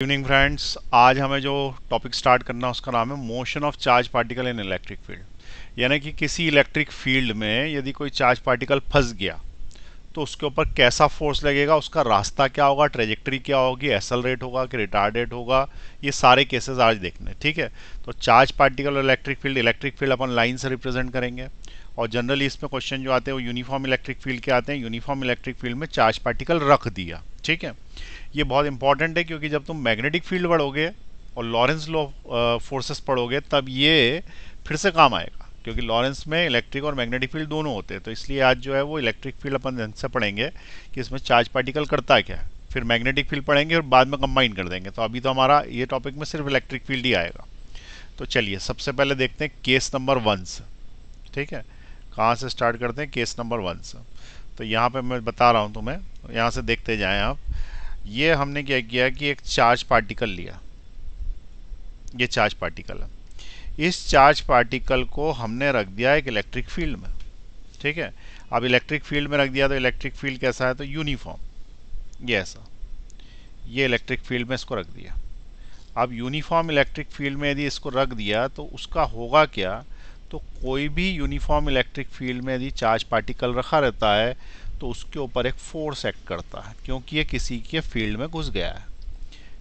Evening friends, आज हमें जो टॉपिक स्टार्ट करना है उसका नाम है motion of charge particle in electric field. यानी कि किसी इलेक्ट्रिक फील्ड में यदि कोई चार्ज पार्टिकल फंस गया तो उसके ऊपर कैसा फोर्स लगेगा, उसका रास्ता क्या होगा, ट्रेजेक्टरी क्या होगी, एक्सेलरेट होगा कि रिटार्डेड होगा। ये सारे केसेस आज देखने, ठीक है। तो चार्ज पार्टिकल और इलेक्ट्रिक फील्ड अपन लाइन से रिप्रेजेंट करेंगे। और जनरली इसमें क्वेश्चन जो आते हैं वो यूनिफॉर्म इलेक्ट्रिक फील्ड के आते हैं। यूनिफॉर्म इलेक्ट्रिक फील्ड में चार्ज पार्टिकल रख दिया, ठीक है। ये बहुत इंपॉर्टेंट है क्योंकि जब तुम मैग्नेटिक फील्ड पढ़ोगे और लॉरेंस लॉ फोर्सेस पढ़ोगे तब ये फिर से काम आएगा, क्योंकि लॉरेंस में इलेक्ट्रिक और मैग्नेटिक फील्ड दोनों होते हैं। तो इसलिए आज जो है वो इलेक्ट्रिक फील्ड अपन ढंग से पढ़ेंगे कि इसमें चार्ज पार्टिकल करता क्या है, फिर मैग्नेटिक फील्ड पढ़ेंगे और बाद में कंबाइन कर देंगे। तो अभी तो हमारा ये टॉपिक में सिर्फ इलेक्ट्रिक फील्ड ही आएगा। तो चलिए सबसे पहले देखते हैं केस नंबर 1 से, ठीक है। कहाँ से स्टार्ट करते हैं? केस नंबर 1 से। तो यहाँ पे मैं बता रहा हूँ तुम्हें, यहाँ से देखते जाएं आप। ये हमने क्या किया कि एक चार्ज पार्टिकल लिया, ये चार्ज पार्टिकल है। इस चार्ज पार्टिकल को हमने रख दिया एक इलेक्ट्रिक फील्ड में, ठीक है। अब इलेक्ट्रिक फील्ड में रख दिया तो इलेक्ट्रिक फील्ड कैसा है? तो यूनिफॉर्म, ये ऐसा, ये इलेक्ट्रिक फील्ड में इसको रख दिया। अब यूनिफॉर्म इलेक्ट्रिक फील्ड में यदि इसको रख दिया तो उसका होगा क्या? तो कोई भी यूनिफॉर्म इलेक्ट्रिक फील्ड में यदि चार्ज पार्टिकल रखा रहता है तो उसके ऊपर एक फोर्स एक्ट करता है, क्योंकि ये किसी के फील्ड में घुस गया है,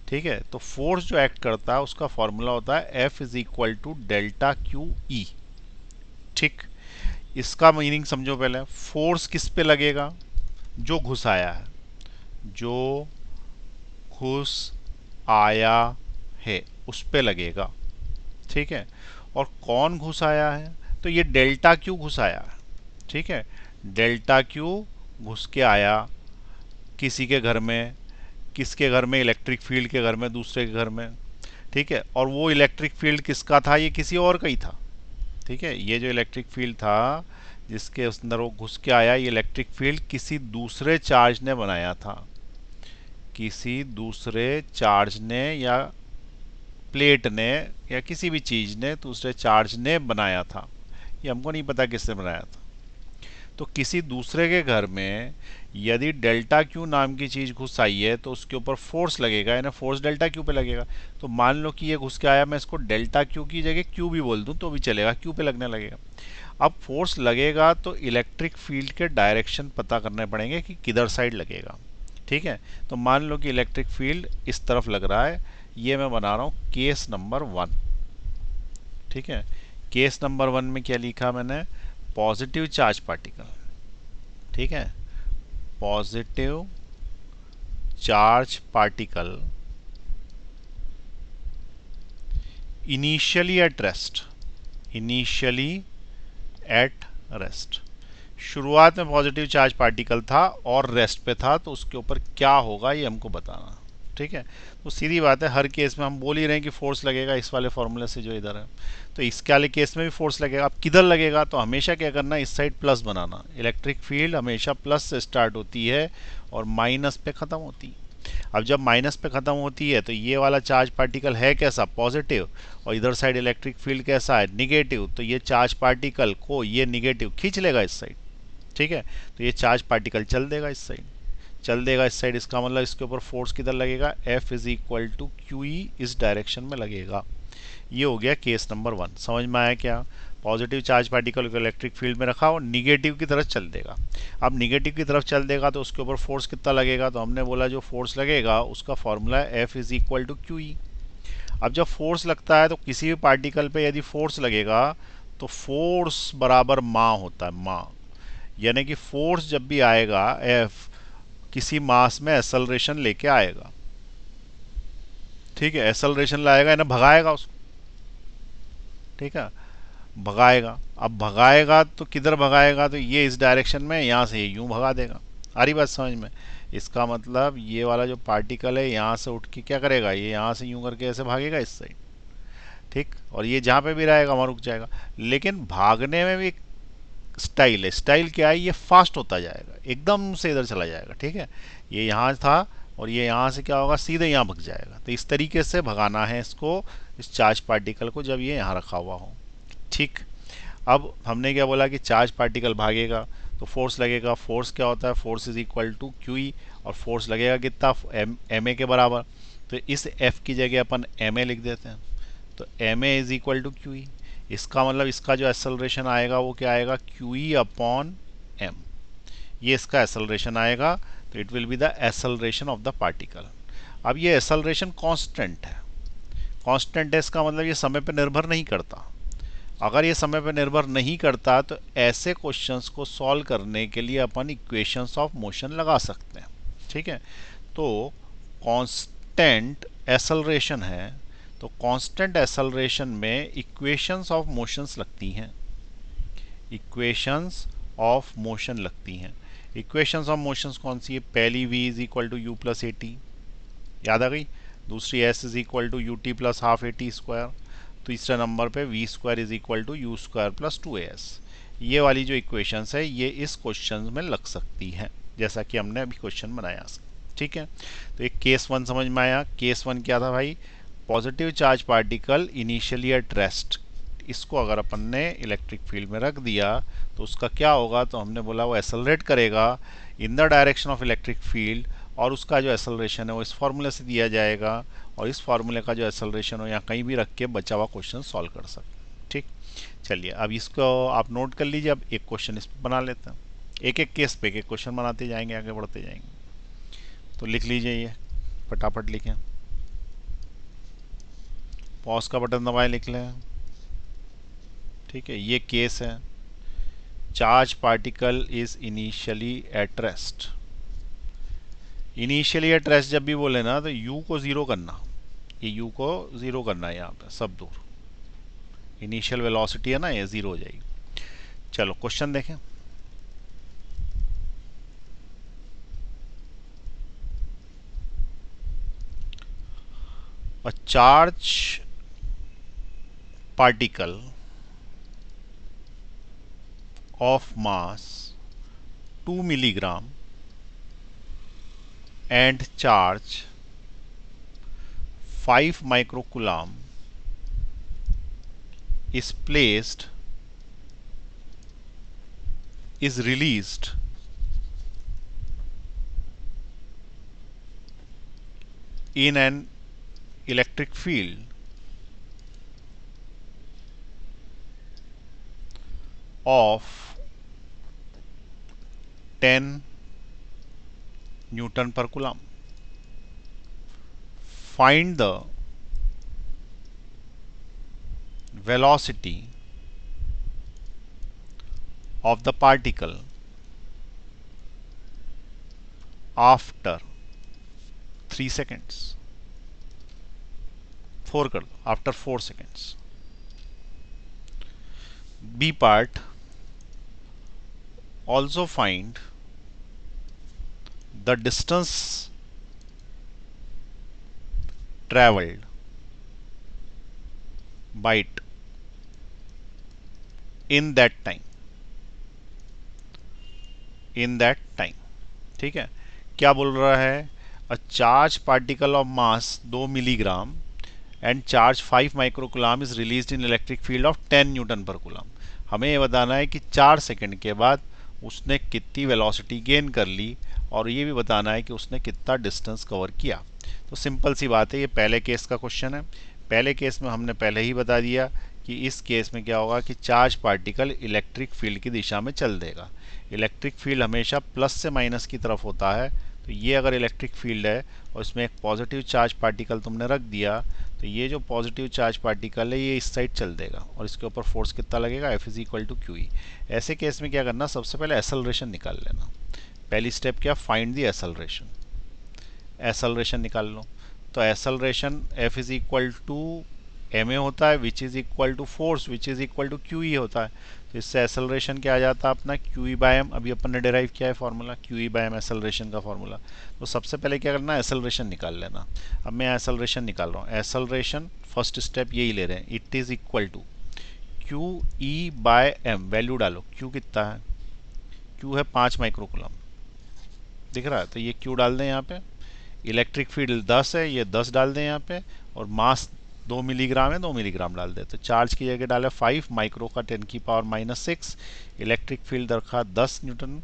ठीक है। तो फोर्स जो एक्ट करता है उसका फॉर्मूला होता है F is equal to delta Q E, ठीक। इसका मीनिंग समझो पहले। फोर्स किस पे लगेगा? जो घुस आया है, जो घुस आया है उस पे लगेगा, ठीक है। और कौन घुस आया है? तो ये डेल्टा क्यू घुस आया है, ठीक है। डेल्टा क्यू घुस के आया किसी के घर में, किसके घर में? इलेक्ट्रिक फील्ड के घर में, दूसरे के घर में, ठीक है। और वो इलेक्ट्रिक फील्ड किसका था? ये किसी और का ही था, ठीक है। ये जो इलेक्ट्रिक फील्ड था जिसके उस अंदर वो घुस के आया, ये इलेक्ट्रिक फील्ड किसी दूसरे चार्ज ने बनाया था, किसी दूसरे चार्ज ने या प्लेट ने या किसी भी चीज़ ने, दूसरे चार्ज ने बनाया था। ये हमको नहीं पता किसने बनाया था। तो किसी दूसरे के घर में यदि डेल्टा क्यू नाम की चीज़ घुस आई है तो उसके ऊपर फोर्स लगेगा, यानी फोर्स डेल्टा क्यू पे लगेगा। तो मान लो कि ये घुस के आया, मैं इसको डेल्टा क्यू की जगह क्यू भी बोल दूं तो भी चलेगा, क्यू पे लगने लगेगा। अब फोर्स लगेगा तो इलेक्ट्रिक फील्ड के डायरेक्शन पता करने पड़ेंगे कि किधर साइड लगेगा, ठीक है। तो मान लो कि इलेक्ट्रिक फील्ड इस तरफ लग रहा है, ये मैं बना रहा हूँ केस नंबर 1, ठीक है। केस नंबर 1 में क्या लिखा मैंने? पॉजिटिव चार्ज पार्टिकल, ठीक है। Positive charge particle initially at rest, initially at rest. शुरुआत में पॉजिटिव चार्ज पार्टिकल था और रेस्ट पे था, तो उसके ऊपर क्या होगा ये हमको बताना, ठीक है। तो सीधी बात है, हर केस में हम बोल ही रहे हैं कि फोर्स लगेगा इस वाले फॉर्मूले से जो इधर है। तो इसके वाले केस में भी फोर्स लगेगा। अब किधर लगेगा? तो हमेशा क्या करना, इस साइड प्लस बनाना। इलेक्ट्रिक फील्ड हमेशा प्लस से स्टार्ट होती है और माइनस पे ख़त्म होती है। अब जब माइनस पे ख़त्म होती है तो ये वाला चार्ज पार्टिकल है कैसा? पॉजिटिव। और इधर साइड इलेक्ट्रिक फील्ड कैसा है? निगेटिव। तो ये चार्ज पार्टिकल को ये निगेटिव खींच लेगा इस साइड, ठीक है। तो ये चार्ज पार्टिकल चल देगा इस साइड, चल देगा इस साइड। इसका मतलब इसके ऊपर फोर्स किधर लगेगा? F is equal to Q E, इस डायरेक्शन में लगेगा। ये हो गया केस नंबर 1। समझ में आया क्या? पॉजिटिव चार्ज पार्टिकल को इलेक्ट्रिक फील्ड में रखा और निगेटिव की तरफ चल देगा। अब निगेटिव की तरफ चल देगा तो उसके ऊपर फोर्स कितना लगेगा? तो हमने बोला जो फोर्स लगेगा उसका फॉर्मूला है F is equal to Q E. अब जब फोर्स लगता है तो किसी भी पार्टिकल पे यदि फोर्स लगेगा तो फोर्स बराबर माँ होता है, माँ। यानी कि फोर्स जब भी आएगा F किसी मास में एक्सेलरेशन लेके आएगा, ठीक है। एक्सेलरेशन लाएगा ना, भगाएगा उसको, ठीक है, भगाएगा। अब भगाएगा तो किधर भगाएगा? तो ये इस डायरेक्शन में, यहाँ से ये यूं भगा देगा। आ रही बात समझ में? इसका मतलब ये वाला जो पार्टिकल है यहाँ से उठ के क्या करेगा? ये यहाँ से यूं करके ऐसे भागेगा इस साइड, ठीक। और ये जहाँ पे भी रहेगा वहाँ रुक जाएगा। लेकिन भागने में भी स्टाइल है। स्टाइल क्या है? ये फास्ट होता जाएगा, एकदम से इधर चला जाएगा, ठीक है। ये यहाँ था और ये यहाँ से क्या होगा? सीधे यहाँ भग जाएगा। तो इस तरीके से भगाना है इसको, इस चार्ज पार्टिकल को, जब ये यहाँ रखा हुआ हो, ठीक। अब हमने क्या बोला कि चार्ज पार्टिकल भागेगा तो फोर्स लगेगा। फोर्स क्या होता है? Force is equal to Q E. और फोर्स लगेगा कितना? एम ए के बराबर। तो इस एफ की जगह अपन एम ए लिख देते हैं। तो M A is equal to Q E. इसका मतलब इसका जो एक्सेलरेशन आएगा वो क्या आएगा, क्यू ई अपॉन एम। ये इसका एक्सेलरेशन आएगा। तो it will be the acceleration of the particle. अब ये एक्सेलरेशन कांस्टेंट है। कांस्टेंट है इसका मतलब ये समय पर निर्भर नहीं करता। अगर ये समय पर निर्भर नहीं करता तो ऐसे क्वेश्चंस को सॉल्व करने के लिए अपन इक्वेशंस ऑफ मोशन लगा सकते हैं। ठीक है, तो कांस्टेंट एक्सेलरेशन है, तो कांस्टेंट एक्सेलरेशन में इक्वेशंस ऑफ मोशंस लगती हैं। इक्वेशंस ऑफ मोशन लगती हैं। इक्वेशंस ऑफ मोशंस कौन सी है, पहली v is equal to you plus A T, याद आ गई। दूसरी s is equal to U T plus half A T square. तीसरे नंबर पे V square is equal to U square plus 2as। ये वाली जो इक्वेशंस है ये इस क्वेश्चन में लग सकती है, जैसा कि हमने अभी क्वेश्चन बनाया। ठीक है, तो एक केस वन समझ में आया। केस वन क्या था भाई, positive charge particle initially at rest. इसको अगर अपन ने इलेक्ट्रिक फील्ड में रख दिया तो उसका क्या होगा, तो हमने बोला वो एक्सेलरेट करेगा in the direction of electric field, और उसका जो एक्सेलरेशन है वो इस फॉर्मूले से दिया जाएगा, और इस फॉर्मूले का जो एक्सेलरेशन हो या कहीं भी रख के बचा हुआ क्वेश्चन सॉल्व कर सकते। ठीक, चलिए अब इसको आप नोट कर लीजिए। अब एक क्वेश्चन इस पर बना लेते हैं, एक एक केस पे एक एक क्वेश्चन बनाते जाएंगे, आगे बढ़ते जाएंगे। तो लिख लीजिए, ये फटाफट लिखें, पॉज का बटन दबाए लिख लें। ठीक है, ये केस है, charge particle is initially at rest. Initially at rest जब भी बोले ना तो u को ज़ीरो करना, ये u को ज़ीरो करना है, यहाँ पे सब दूर इनिशियल वेलोसिटी है ना, ये ज़ीरो हो जाएगी। चलो क्वेश्चन देखें। A charge particle of mass 2 milligram and charge 5 microcoulomb is released in an electric field of 10 Newton per coulomb. Find the velocity of the particle after 3 seconds. 4 कर दो, after 4 seconds. B part, also find the distance traveled by it in that time. ठीक है, क्या बोल रहा है, a charge particle of mass 2 milligram and charge 5 microcoulomb is released in electric field of 10 Newton पर कुलाम। हमें ये बताना है कि 4 सेकंड के बाद उसने कितनी वेलोसिटी गेन कर ली, और ये भी बताना है कि उसने कितना डिस्टेंस कवर किया। तो सिंपल सी बात है, ये पहले केस का क्वेश्चन है। पहले केस में हमने पहले ही बता दिया कि इस केस में क्या होगा कि चार्ज पार्टिकल इलेक्ट्रिक फील्ड की दिशा में चल देगा। इलेक्ट्रिक फील्ड हमेशा प्लस से माइनस की तरफ होता है। तो ये अगर इलेक्ट्रिक फील्ड है और इसमें एक पॉजिटिव चार्ज पार्टिकल तुमने रख दिया, तो ये जो पॉजिटिव चार्ज पार्टिकल है ये इस साइड चल देगा, और इसके ऊपर फोर्स कितना लगेगा, F is equal to Q E. ऐसे केस में क्या करना, सबसे पहले एक्सेलरेशन निकाल लेना। पहली स्टेप क्या, फाइंड द एक्सेलरेशन। एक्सेलरेशन निकाल लो, तो acceleration F is equal to M A होता है, which is equal to force which is equal to Q E होता है। तो इससे एक्सेलरेशन क्या आ जाता है अपना, क्यू ई बाय एम। अभी अपन ने डिराइव किया है formula, Q E by M acceleration का फॉर्मूला। तो सबसे पहले क्या करना है, एक्सेलरेशन निकाल लेना। अब मैं एक्सेलरेशन निकाल रहा हूँ। एक्सेलरेशन फर्स्ट स्टेप यही ले रहे हैं, it is equal to Q E by M. Value डालो, क्यू कितना है, क्यू है 5 माइक्रोकुलम, दिख रहा है, तो ये क्यू डाल दें यहाँ पे। इलेक्ट्रिक फील्ड 10 है, ये 10 डाल दें यहाँ पे, और मास 2 मिलीग्राम है, 2 मिलीग्राम डाल दे। तो चार्ज की जगह डाले 5 माइक्रो का 10 की पावर -6। इलेक्ट्रिक फील्ड रखा 10 न्यूटन,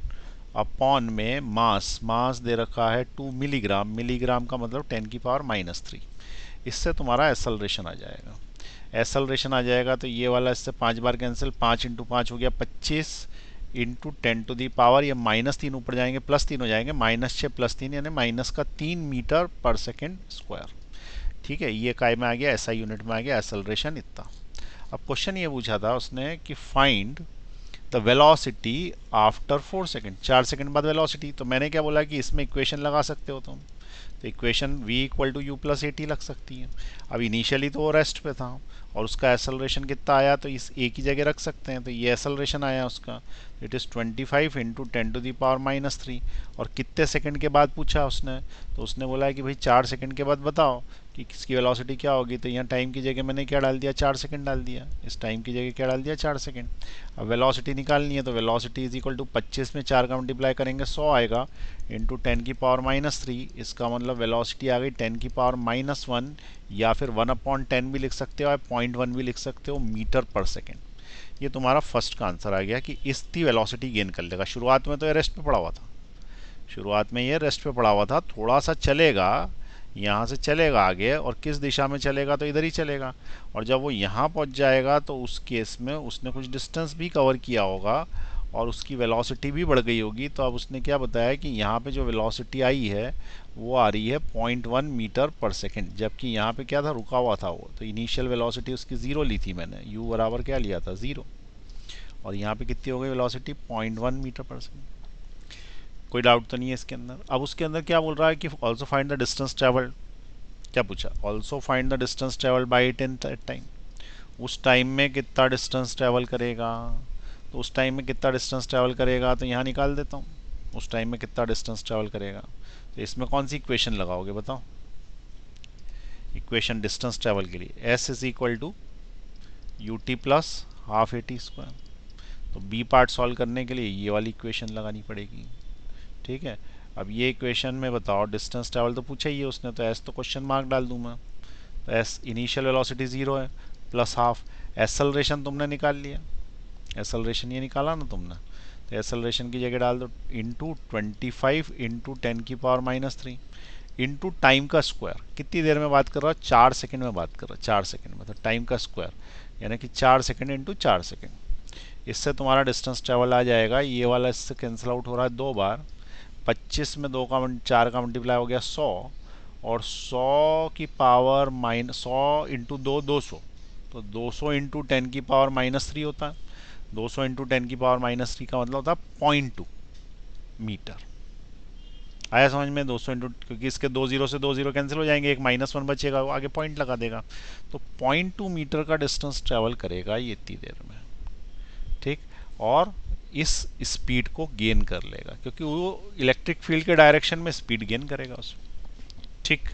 अपॉन में मास, मास दे रखा है 2 मिलीग्राम, मिलीग्राम का मतलब 10⁻³ इससे तुम्हारा एसेलरेशन आ जाएगा। एसेलरेशन आ जाएगा तो ये वाला इससे 5 बार कैंसिल, 5 इंटू 5 हो गया 25 इंटू 10⁻, ये -3 ऊपर जाएंगे +3 हो जाएंगे, -6 +3 यानी -3 मीटर/सेकेंड स्क्वायर। ठीक है, ये काय में आ गया, एसआई यूनिट में आ गया, एसेलरेशन इतना। अब क्वेश्चन ये पूछा था उसने कि find the velocity after 4 second, 4 second बाद वेलोसिटी। तो मैंने क्या बोला कि इसमें इक्वेशन लगा सकते हो तुम, तो equation v equal to you plus A T लग सकती है। अब इनिशियली तो वो रेस्ट पे था और उसका एसेलरेशन कितना आया, तो इस ए की जगह रख सकते हैं, तो ये एसेलरेशन आया उसका, इट इज़ 25 इंटू 10⁻³ और कितने सेकंड के बाद पूछा उसने, तो उसने बोला है कि भाई 4 सेकंड के बाद बताओ कि किसकी वेलोसिटी क्या होगी। तो यहाँ टाइम की जगह मैंने क्या डाल दिया, 4 सेकंड डाल दिया, इस टाइम की जगह क्या डाल दिया, 4 सेकंड। अब वेलोसिटी निकालनी है तो वेलोसिटी इज इक्वल टू 25 में 4 का मल्टीप्लाई करेंगे 100 आएगा इंटू 10⁻³ इसका मतलब वेलोसिटी आ गई 10⁻⁻1 या फिर 1/10 भी लिख सकते हो, या 0.1 भी लिख सकते हो मीटर/सेकेंड। ये तुम्हारा फर्स्ट का आंसर आ गया कि इसकी वेलोसिटी गेन कर लेगा। शुरुआत में तो ये रेस्ट पे पड़ा हुआ था, शुरुआत में ये रेस्ट पे पड़ा हुआ था, थोड़ा सा चलेगा, यहाँ से चलेगा आगे, और किस दिशा में चलेगा, तो इधर ही चलेगा। और जब वो यहाँ पहुँच जाएगा तो उस केस में उसने कुछ डिस्टेंस भी कवर किया होगा और उसकी वेलोसिटी भी बढ़ गई होगी। तो अब उसने क्या बताया कि यहाँ पे जो वेलोसिटी आई है वो आ रही है 0.1 मीटर/सेकेंड, जबकि यहाँ पे क्या था, रुका हुआ था वो। तो इनिशियल वेलोसिटी उसकी 0 ली थी मैंने, u बराबर क्या लिया था, 0, और यहाँ पे कितनी हो गई वेलोसिटी, 0.1 मीटर/सेकेंड। कोई डाउट तो नहीं है इसके अंदर। अब उसके अंदर क्या बोल रहा है कि also find the distance travelled, क्या पूछा, also find the distance travelled by it in time. उस टाइम में कितना डिस्टेंस ट्रेवल करेगा, तो उस टाइम में कितना डिस्टेंस ट्रेवल करेगा, तो यहाँ निकाल देता हूँ उस टाइम में कितना डिस्टेंस ट्रेवल करेगा। तो इसमें कौन सी इक्वेशन लगाओगे बताओ, इक्वेशन डिस्टेंस ट्रेवल के लिए s is equal to U T plus half AT²। तो बी पार्ट सॉल्व करने के लिए ये वाली इक्वेशन लगानी पड़ेगी। ठीक है, अब ये इक्वेशन में बताओ डिस्टेंस ट्रेवल तो पूछा ही है उसने, तो एस तो क्वेश्चन मार्क डाल दूँ मैं। तो एस इनिशियल वेलोसिटी 0 है प्लस हाफ, एसेलरेशन तुमने निकाल लिया, एसेलरेशन ये निकाला ना तुमने, तो एसेलरेशन की जगह डाल दो इंटू 25 इंटू 10⁻³ इंटू टाइम का स्क्वायर। कितनी देर में बात कर रहा हूँ, 4 सेकंड में बात कर रहा हूँ, 4 सेकंड में, तो टाइम का स्क्वायर यानी कि 4 सेकंड इंटू 4 सेकंड। इससे तुम्हारा डिस्टेंस ट्रेवल आ जाएगा, ये वाला इससे कैंसिल आउट हो रहा है 2 बार, 25 में 4 का मल्टीप्लाई हो गया 100, और 100 की पावर -100 इंटू 2 200, तो 200 इंटू 10⁻³ होता है, 200 इंटू 10⁻³ का मतलब होता है 0.2 मीटर। आया समझ में, 200 इंटू, क्योंकि इसके 2 0 से 2 0 कैंसिल हो जाएंगे, एक -1 बचेगा, वो आगे पॉइंट लगा देगा, तो 0.2 मीटर का डिस्टेंस ट्रेवल करेगा ये इतनी देर में। ठीक, और इस स्पीड को गेन कर लेगा क्योंकि वो इलेक्ट्रिक फील्ड के डायरेक्शन में स्पीड गेन करेगा उसमें। ठीक,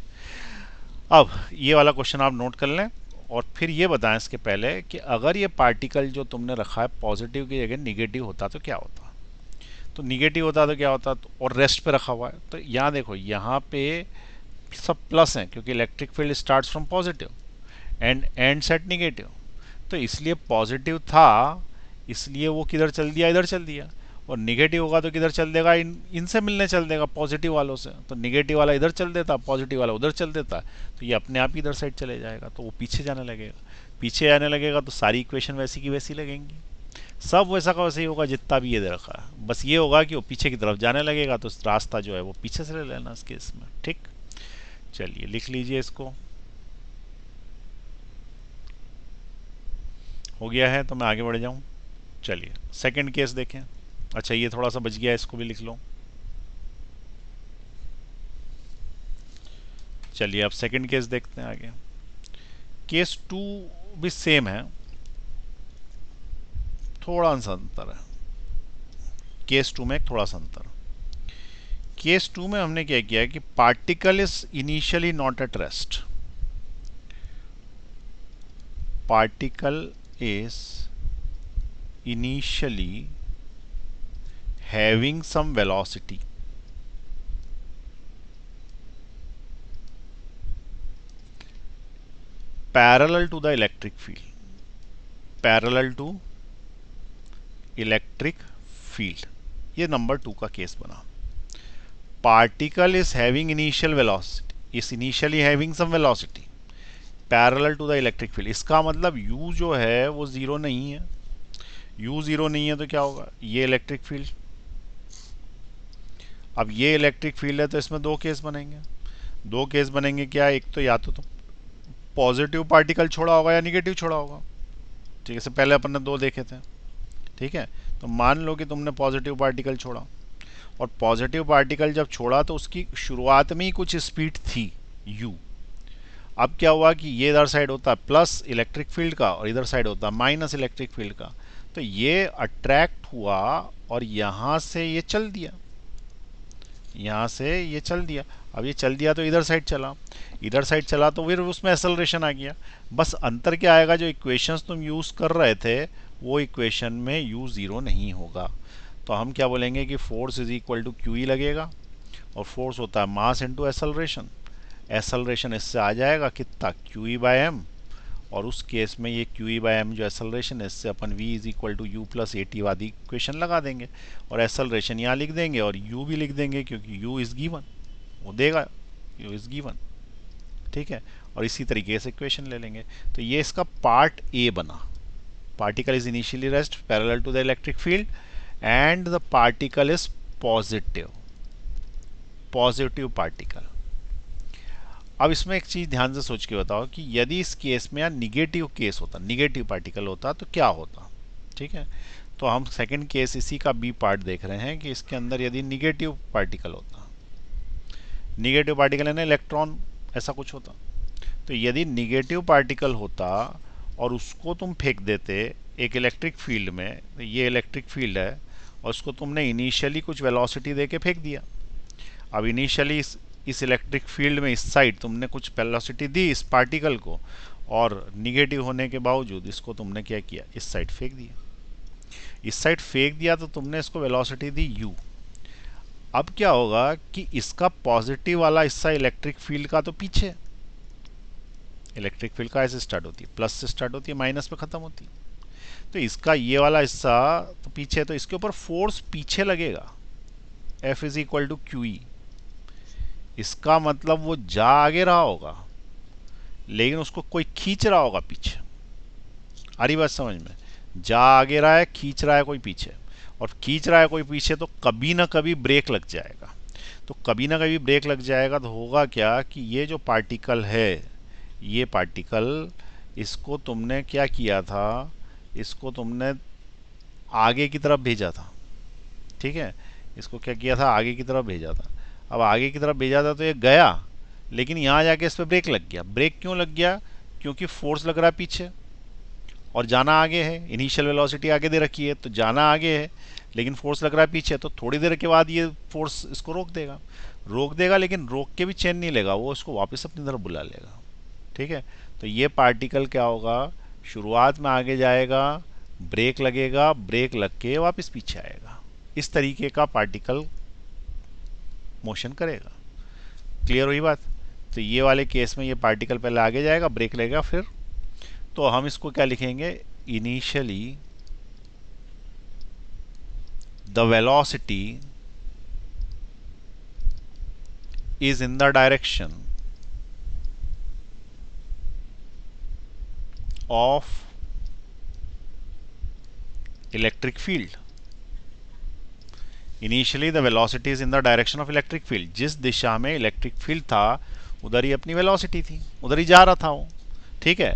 अब ये वाला क्वेश्चन आप नोट कर लें, और फिर ये बताएं इसके पहले कि अगर ये पार्टिकल जो तुमने रखा है पॉजिटिव की जगह निगेटिव होता तो क्या होता, तो निगेटिव होता तो क्या होता, तो और रेस्ट पे रखा हुआ है, तो यहाँ देखो यहाँ पे सब प्लस हैं क्योंकि electric field starts from positive and and set negative, तो इसलिए पॉजिटिव था, इसलिए वो किधर चल दिया, इधर चल दिया, और निगेटिव होगा तो किधर चल देगा, इनसे मिलने चल देगा, पॉजिटिव वालों से, तो निगेटिव वाला इधर चल देता, पॉजिटिव वाला उधर चल देता, तो ये अपने आप ही इधर साइड चले जाएगा, तो वो पीछे जाने लगेगा, पीछे जाने लगेगा तो सारी इक्वेशन वैसी की वैसी लगेंगी, सब वैसा का वैसे ही होगा जितना भी ये दे रखा है, बस ये होगा कि वो पीछे की तरफ जाने लगेगा, तो रास्ता जो है वो पीछे से ले लेना इस केस में। ठीक, चलिए लिख लीजिए इसको, हो गया है तो मैं आगे बढ़ जाऊं। चलिए सेकंड केस देखें, अच्छा ये थोड़ा सा बच गया, इसको भी लिख लो। चलिए अब सेकंड केस देखते हैं आगे। केस 2 भी सेम है, थोड़ा सा अंतर है, केस 2 में एक थोड़ा सा अंतर। केस 2 में हमने क्या किया कि particle is initially not at rest, particle is initially having some velocity parallel to the electric field, parallel to electric field, ये नंबर 2 का केस बना। Particle is having initial velocity, is initially having some velocity parallel to the electric field. इसका मतलब u जो है वो zero नहीं है। u जीरो नहीं है तो क्या होगा, ये इलेक्ट्रिक फील्ड। अब ये इलेक्ट्रिक फील्ड है तो इसमें दो केस बनेंगे। दो केस बनेंगे क्या, एक तो या तो पॉजिटिव पार्टिकल छोड़ा होगा या निगेटिव छोड़ा होगा। ठीक है, इससे पहले अपन ने दो देखे थे। ठीक है, तो मान लो कि तुमने पॉजिटिव पार्टिकल छोड़ा, और पॉजिटिव पार्टिकल जब छोड़ा तो उसकी शुरुआत में ही कुछ स्पीड थी u। अब क्या हुआ कि ये इधर साइड होता है प्लस इलेक्ट्रिक फील्ड का और इधर साइड होता है माइनस इलेक्ट्रिक फील्ड का, तो ये अट्रैक्ट हुआ और यहाँ से ये चल दिया, यहाँ से ये चल दिया। अब ये चल दिया तो इधर साइड चला, इधर साइड चला तो फिर उसमें एक्सेलरेशन आ गया। बस अंतर क्या आएगा, जो इक्वेशंस तुम यूज़ कर रहे थे वो इक्वेशन में u ज़ीरो नहीं होगा। तो हम क्या बोलेंगे कि force is equal to Q E लगेगा, और फोर्स होता है मास इंटू एक्सेलरेशन। एक्सेलरेशन इससे आ जाएगा कितना, क्यू ई बाय एम, और उस केस में ये क्यू ई बाय एम जो एक्सेलरेशन है इससे अपन v is equal to you plus A T वाली इक्वेशन लगा देंगे, और एक्सेलरेशन यहाँ लिख देंगे और u भी लिख देंगे क्योंकि u इज गिवन, वो देगा u इज गिवन। ठीक है, और इसी तरीके से इक्वेशन ले लेंगे। तो ये इसका पार्ट ए बना, particle is initially rest parallel to the electric field and the particle is positive, positive particle. अब इसमें एक चीज ध्यान से सोच के बताओ कि यदि इस केस में यार निगेटिव केस होता, निगेटिव पार्टिकल होता तो क्या होता। ठीक है, तो हम सेकंड केस इसी का बी पार्ट देख रहे हैं कि इसके अंदर यदि निगेटिव पार्टिकल होता, निगेटिव पार्टिकल यानी इलेक्ट्रॉन ऐसा कुछ होता, तो यदि निगेटिव पार्टिकल होता और उसको तुम फेंक देते एक इलेक्ट्रिक फील्ड में, तो ये इलेक्ट्रिक फील्ड है और उसको तुमने इनिशियली कुछ वेलोसिटी दे के फेंक दिया। अब इनिशियली इस इलेक्ट्रिक फील्ड में इस साइड तुमने कुछ वेलोसिटी दी इस पार्टिकल को, और निगेटिव होने के बावजूद इसको तुमने क्या किया, इस साइड फेंक दिया। इस साइड फेंक दिया तो तुमने इसको वेलोसिटी दी u। अब क्या होगा कि इसका पॉजिटिव वाला हिस्सा इलेक्ट्रिक फील्ड का तो पीछे, इलेक्ट्रिक फील्ड का ऐसे स्टार्ट होती है, प्लस से स्टार्ट होती है माइनस पे खत्म होती है, तो इसका ये वाला हिस्सा तो पीछे, तो इसके ऊपर फोर्स पीछे लगेगा, F is equal to Q E. इसका मतलब वो जा आगे रहा होगा लेकिन उसको कोई खींच रहा होगा पीछे। आ रही बात समझ में, जा आगे रहा है, खींच रहा है कोई पीछे, और खींच रहा है कोई पीछे तो कभी ना कभी ब्रेक लग जाएगा। तो कभी ना कभी ब्रेक लग जाएगा तो होगा क्या कि ये जो पार्टिकल है, ये पार्टिकल, इसको तुमने क्या किया था, इसको तुमने आगे की तरफ भेजा था। ठीक है, इसको क्या किया था, आगे की तरफ भेजा था। अब आगे की तरफ भेजा था तो ये गया, लेकिन यहाँ जाके इस पर ब्रेक लग गया। ब्रेक क्यों लग गया, क्योंकि फोर्स लग रहा है पीछे और जाना आगे है, इनिशियल वेलोसिटी आगे दे रखी है तो जाना आगे है, लेकिन फोर्स लग रहा है पीछे, तो थोड़ी देर के बाद ये फोर्स इसको रोक देगा, रोक देगा, लेकिन रोक के भी चैन नहीं लेगा, वो इसको वापस अपनी तरफ बुला लेगा। ठीक है, तो ये पार्टिकल क्या होगा, शुरुआत में आगे जाएगा, ब्रेक लगेगा, ब्रेक लग के वापस पीछे आएगा, इस तरीके का पार्टिकल मोशन करेगा। क्लियर हुई बात। तो ये वाले केस में ये पार्टिकल पहले आगे जाएगा, ब्रेक लगेगा, फिर तो हम इसको क्या लिखेंगे, initially the velocity is in the direction of electric field. Initially the velocity is in the direction of electric field. जिस दिशा में इलेक्ट्रिक फील्ड था उधर ही अपनी वेलोसिटी थी, उधर ही जा रहा था वो। ठीक है,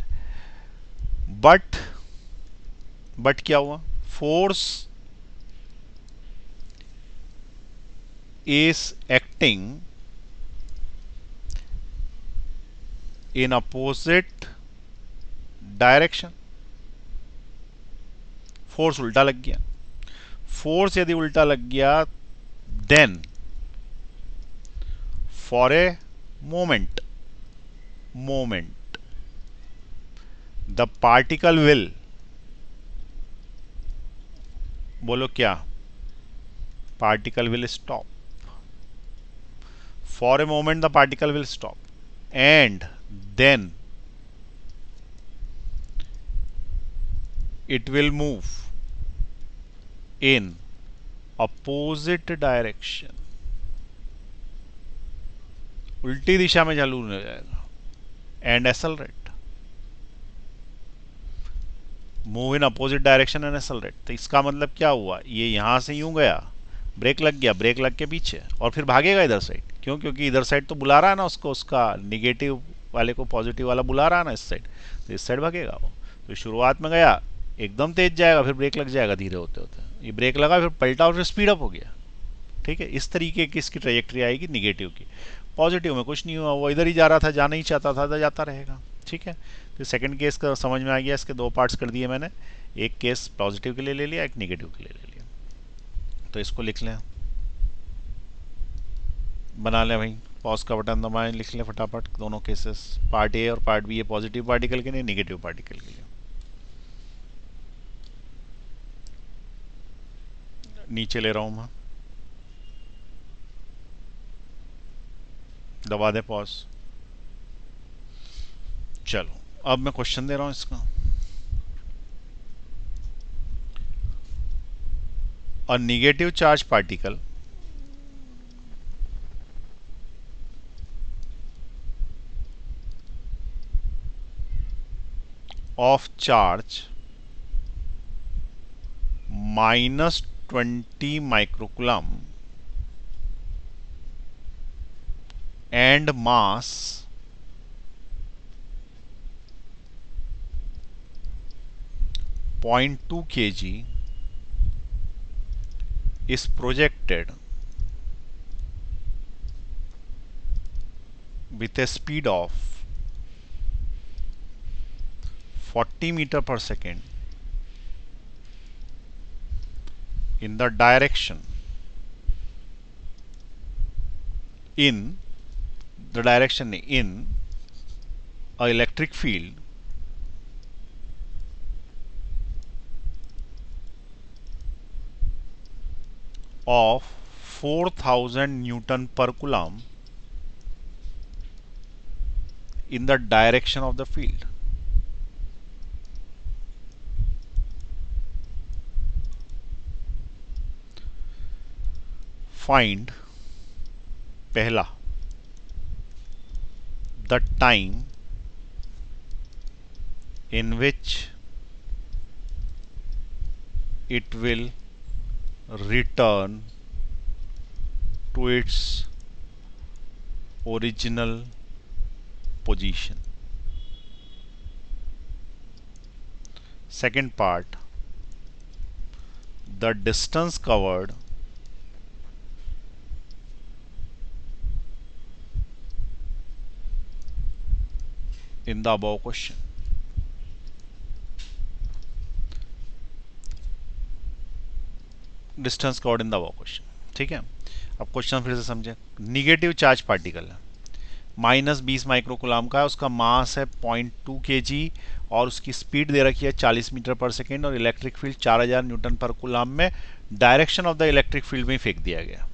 बट क्या हुआ, force is acting in opposite direction. Force उल्टा लग गया। फोर्स यदि उल्टा लग गया then for a moment the particle will, बोलो क्या, particle will stop. For a moment the particle will stop and then it will move in opposite direction, उल्टी दिशा में चालू हो जाएगा, and accelerate, move in opposite direction and accelerate. तो इसका मतलब क्या हुआ, ये यहां से यूं गया, ब्रेक लग गया, ब्रेक लग के पीछे, और फिर भागेगा इधर साइड। क्यों? क्योंकि इधर साइड तो बुला रहा है ना उसको, उसका निगेटिव वाले को पॉजिटिव वाला बुला रहा है ना इस साइड, तो इस साइड भागेगा वो। तो शुरुआत में गया एकदम तेज जाएगा, फिर ब्रेक लग जाएगा धीरे होते होते, ये ब्रेक लगा फिर पलटा और फिर स्पीड अप हो गया। ठीक है, इस तरीके की इसकी ट्रेजेक्ट्री आएगी निगेटिव की। पॉजिटिव में कुछ नहीं हुआ, वो इधर ही जा रहा था, जाना ही चाहता था तो जाता रहेगा। ठीक है, तो सेकंड केस का समझ में आ गया, इसके दो पार्ट्स कर दिए मैंने, एक केस पॉजिटिव के लिए ले लिया, एक निगेटिव के लिए ले लिया। तो इसको लिख लें, बना लें भाई, पॉज का बटन दबाएं, लिख लें फटाफट दोनों केसेस, पार्ट ए और पार्ट बी, ये पॉजिटिव पार्टिकल के लिए, निगेटिव पार्टिकल के लिए। नीचे ले रहा हूं मैं, दबा दे पॉज। चलो अब मैं क्वेश्चन दे रहा हूं इसका। A negative charge particle of charge -20 microcoulomb and mass 0.2 kg is projected with a speed of 40 meter per second in the direction in a electric field of 4000 Newton per Coulomb in the direction of the field. Find पहला the time in which it will return to its original position. Second part, the distance covered in the above question. Distance covered in the above question. ठीक है, अब question फिर से समझे। Negative charge particle है, -20 microcoulomb का है, उसका मास है 0.2 kg और उसकी स्पीड दे रखी है 40 मीटर पर सेकेंड, और इलेक्ट्रिक फील्ड 4000 न्यूटन पर कुलाम में direction of the electric field में फेंक दिया गया।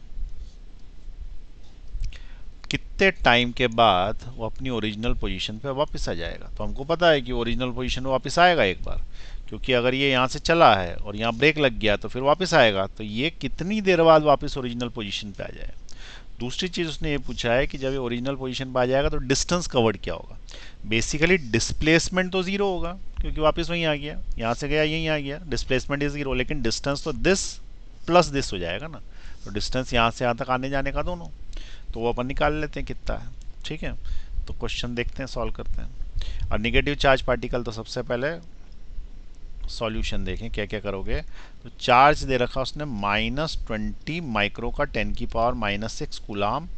कितने टाइम के बाद वो अपनी ओरिजिनल पोजीशन पे वापस आ जाएगा? तो हमको पता है कि ओरिजिनल पोजीशन में वापस आएगा एक बार, क्योंकि अगर ये यहाँ से चला है और यहाँ ब्रेक लग गया तो फिर वापस आएगा। तो ये कितनी देर बाद वापस ओरिजिनल पोजीशन पे आ जाएगा? दूसरी चीज़ उसने ये पूछा है कि जब ये ओरिजिनल पोजीशन पे आ जाएगा तो डिस्टेंस कवर्ड क्या होगा। बेसिकली डिस्प्लेसमेंट तो ज़ीरो होगा क्योंकि वापस वहीं आ गया, यहाँ से गया यहीं आ गया, डिस्प्लेसमेंट इज ज़ीरो, लेकिन डिस्टेंस तो दिस प्लस दिस हो जाएगा ना। तो डिस्टेंस यहाँ से यहाँ तक आने जाने का दोनों, तो वो अपन निकाल लेते हैं कितना है। ठीक है, तो क्वेश्चन देखते हैं, सॉल्व करते हैं। और निगेटिव चार्ज पार्टिकल, तो सबसे पहले सॉल्यूशन देखें क्या क्या करोगे। तो चार्ज दे रखा उसने -20 माइक्रो का 10⁻⁻⁶ कूलाम,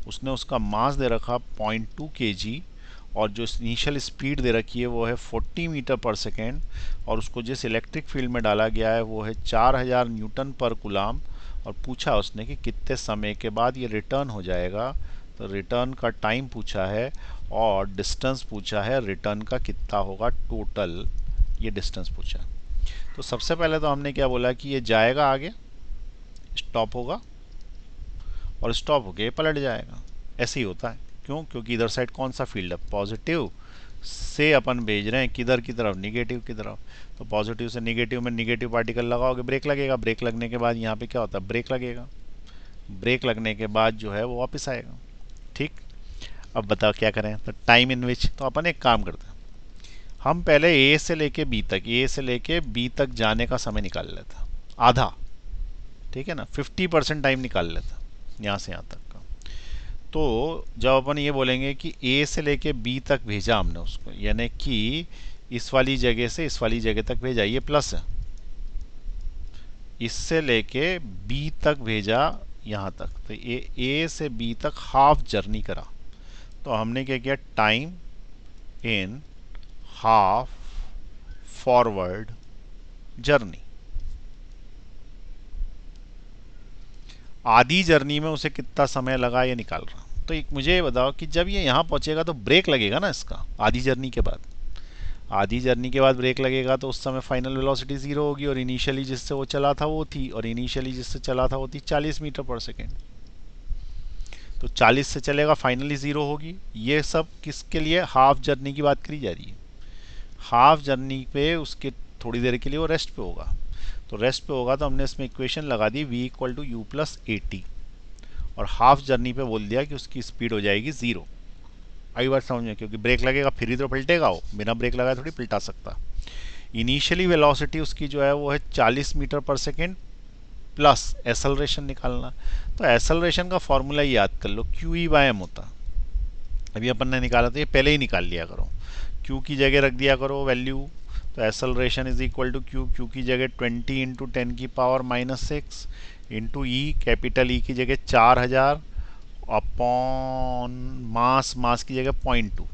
उसने उसका मास दे रखा 0.2 kg, और जो इनिशियल स्पीड दे रखी है वो है 40 मीटर पर सेकेंड, और उसको जिस इलेक्ट्रिक फील्ड में डाला गया है वो है 4000 न्यूटन पर कूलाम। और पूछा उसने कि कितने समय के बाद ये रिटर्न हो जाएगा, तो रिटर्न का टाइम पूछा है और डिस्टेंस पूछा है, रिटर्न का कितना होगा टोटल, ये डिस्टेंस पूछा। तो सबसे पहले तो हमने क्या बोला कि ये जाएगा आगे, स्टॉप होगा, और स्टॉप होके पलट जाएगा। ऐसे ही होता है। क्यों? क्योंकि इधर साइड कौन सा फील्ड है, पॉजिटिव, से अपन भेज रहे हैं किधर की तरफ, निगेटिव की तरफ। तो पॉजिटिव से निगेटिव में निगेटिव पार्टिकल लगाओगे, ब्रेक लगेगा, ब्रेक लगने के बाद यहाँ पे क्या होता है, ब्रेक लगेगा, ब्रेक लगने के बाद जो है वो वापस आएगा। ठीक, अब बताओ क्या करें। तो टाइम इन विच, तो अपन एक काम करते हैं, हम पहले ए से लेके बी तक, ए से लेके बी तक जाने का समय निकाल लेते हैं, आधा, ठीक है ना, 50% टाइम निकाल लेते हैं यहाँ से यहाँ तक का। तो जब अपन ये बोलेंगे कि ए से लेके बी तक भेजा हमने उसको, यानी कि इस वाली जगह से इस वाली जगह तक भेजा, ये प्लस है, इससे लेके बी तक भेजा यहाँ तक, तो ए से बी तक हाफ जर्नी करा। तो हमने क्या किया, time in half forward journey. आधी जर्नी में उसे कितना समय लगा ये निकाल रहा हूं। तो एक मुझे ये बताओ कि जब ये यहाँ पहुंचेगा तो ब्रेक लगेगा ना इसका, आधी जर्नी के बाद, आधी जर्नी के बाद ब्रेक लगेगा, तो उस समय फाइनल वेलोसिटी जीरो होगी, और इनिशियली जिससे वो चला था वो थी, और इनिशियली जिससे चला था वो थी 40 मीटर पर सेकेंड। तो 40 से चलेगा, फाइनली ज़ीरो होगी। ये सब किसके लिए, हाफ जर्नी की बात करी जा रही है। हाफ जर्नी पे उसके थोड़ी देर के लिए वो रेस्ट पे होगा, तो रेस्ट पे होगा, तो हमने इसमें इक्वेशन लगा दी v equal to you plus A T, और हाफ जर्नी पे बोल दिया कि उसकी स्पीड हो जाएगी ज़ीरो। आई बात समझ में, क्योंकि ब्रेक लगेगा फिर ही तो पलटेगा, वो बिना ब्रेक लगाए थोड़ी पलटा सकता। इनिशियली वेलोसिटी उसकी जो है वो है 40 मीटर पर सेकेंड, प्लस एसलरेशन निकालना। तो एसलरेशन का फॉर्मूला याद कर लो, क्यू ई बाय एम होता। अभी अपन ने निकाला तो ये पहले ही निकाल लिया करो, क्यू की जगह रख दिया करो वैल्यू। तो acceleration is equal to Q, Q की जगह 20 into 10⁻⁻6 into E, capital E की जगह 4000 अपॉन मास, मास की जगह 0.2,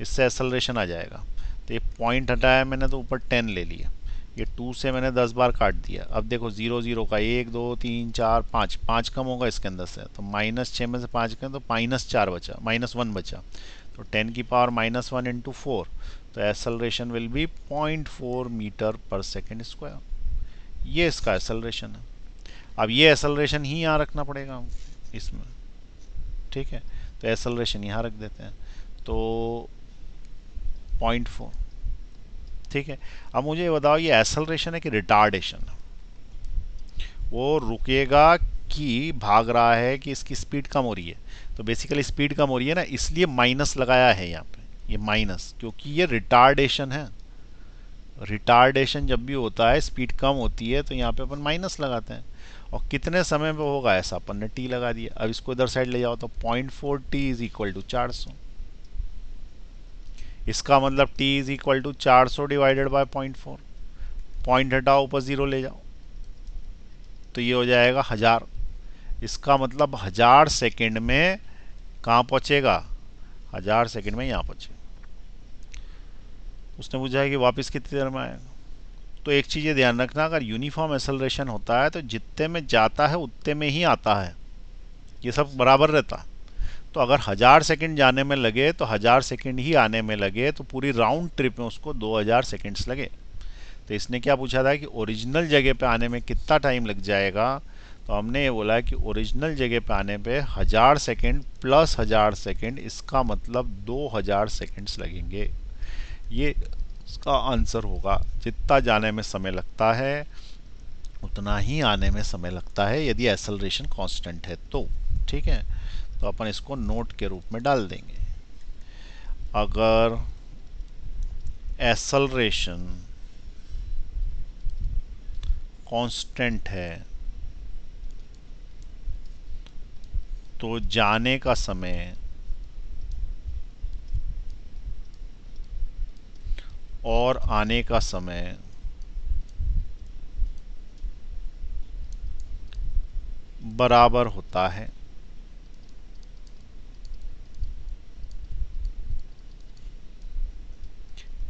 इससे एसलरेशन आ जाएगा। तो ये पॉइंट हटाया मैंने तो ऊपर 10 ले लिया, ये 2 से मैंने 10 बार काट दिया। अब देखो 0 0 का 1 2 3 4 5, 5 कम होगा इसके अंदर से, तो -6 में से 5 करें तो -4 बचा, -1 बचा, तो 10⁻⁻1 इंटू 4, तो एसलरेशन विल बी 0.4 मीटर पर सेकेंड स्क्वायर। ये इसका एसलरेशन है। अब ये एसलरेशन ही यहाँ रखना पड़ेगा हमको इसमें, ठीक है। तो एसलरेशन यहाँ रख देते हैं, तो 0.4, ठीक है। अब मुझे ये बताओ, ये एसलरेशन है कि रिटार्डेशन है, वो रुकेगा कि भाग रहा है कि इसकी स्पीड कम हो रही है। तो बेसिकली स्पीड कम हो रही है ना, इसलिए माइनस लगाया है यहाँ पे, ये माइनस, क्योंकि ये रिटार्डेशन है। रिटार्डेशन जब भी होता है, स्पीड कम होती है, तो यहाँ पे अपन माइनस लगाते हैं। और कितने समय में होगा ऐसा, अपन ने टी लगा दिया। अब इसको इधर साइड ले जाओ, तो 0.4 टी इज इक्वल टू 400। इसका मतलब t is equal to 400 divided by 0.4, point हटाओ ऊपर जीरो ले जाओ, तो ये हो जाएगा 1000। इसका मतलब 1000 सेकेंड में कहाँ पहुँचेगा, 1000 सेकेंड में यहाँ पहुँचेगा। उसने पूछा है कि वापस कितनी देर में आएगा। तो एक चीज़ ये ध्यान रखना, अगर यूनिफॉर्म एक्सेलरेशन होता है तो जितने में जाता है उतने में ही आता है, ये सब बराबर रहता है। तो अगर 1000 सेकंड जाने में लगे तो 1000 सेकंड ही आने में लगे, तो पूरी राउंड ट्रिप में उसको 2000 सेकंड्स लगे। तो इसने क्या पूछा था कि ओरिजिनल जगह पे आने में कितना टाइम लग जाएगा। तो हमने ये बोला कि ओरिजिनल जगह पे आने पे 1000 सेकंड प्लस 1000 सेकंड, इसका मतलब 2000 सेकंड्स लगेंगे। ये इसका आंसर होगा। जितना जाने में समय लगता है उतना ही आने में समय लगता है, यदि एक्सेलरेशन कांस्टेंट है तो, ठीक है। तो अपन इसको नोट के रूप में डाल देंगे। अगर एक्सेलरेशन कांस्टेंट है तो जाने का समय और आने का समय बराबर होता है।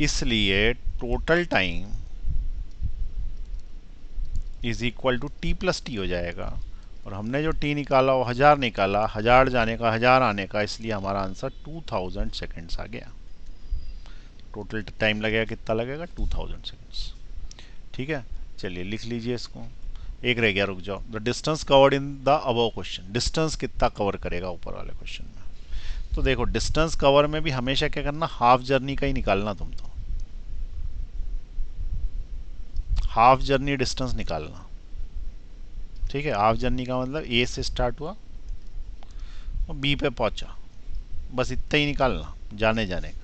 इसलिए total time is equal to T plus T हो जाएगा। और हमने जो टी निकाला वो 1000 निकाला, 1000 जाने का 1000 आने का, इसलिए हमारा आंसर 2000 सेकेंड्स आ गया। टोटल टाइम लगेगा, कितना लगेगा, 2000 सेकेंड्स, ठीक है। चलिए लिख लीजिए इसको। एक रह गया, रुक जाओ। The distance covered in the above question, distance कितना कवर करेगा ऊपर वाले क्वेश्चन में। तो देखो डिस्टेंस कवर में भी हमेशा क्या करना, हाफ जर्नी का ही निकालना तुम तो, हाफ जर्नी डिस्टेंस निकालना। ठीक है, हाफ जर्नी का मतलब ए से स्टार्ट हुआ और बी पे पहुंचा, बस इतना ही निकालना जाने जाने का।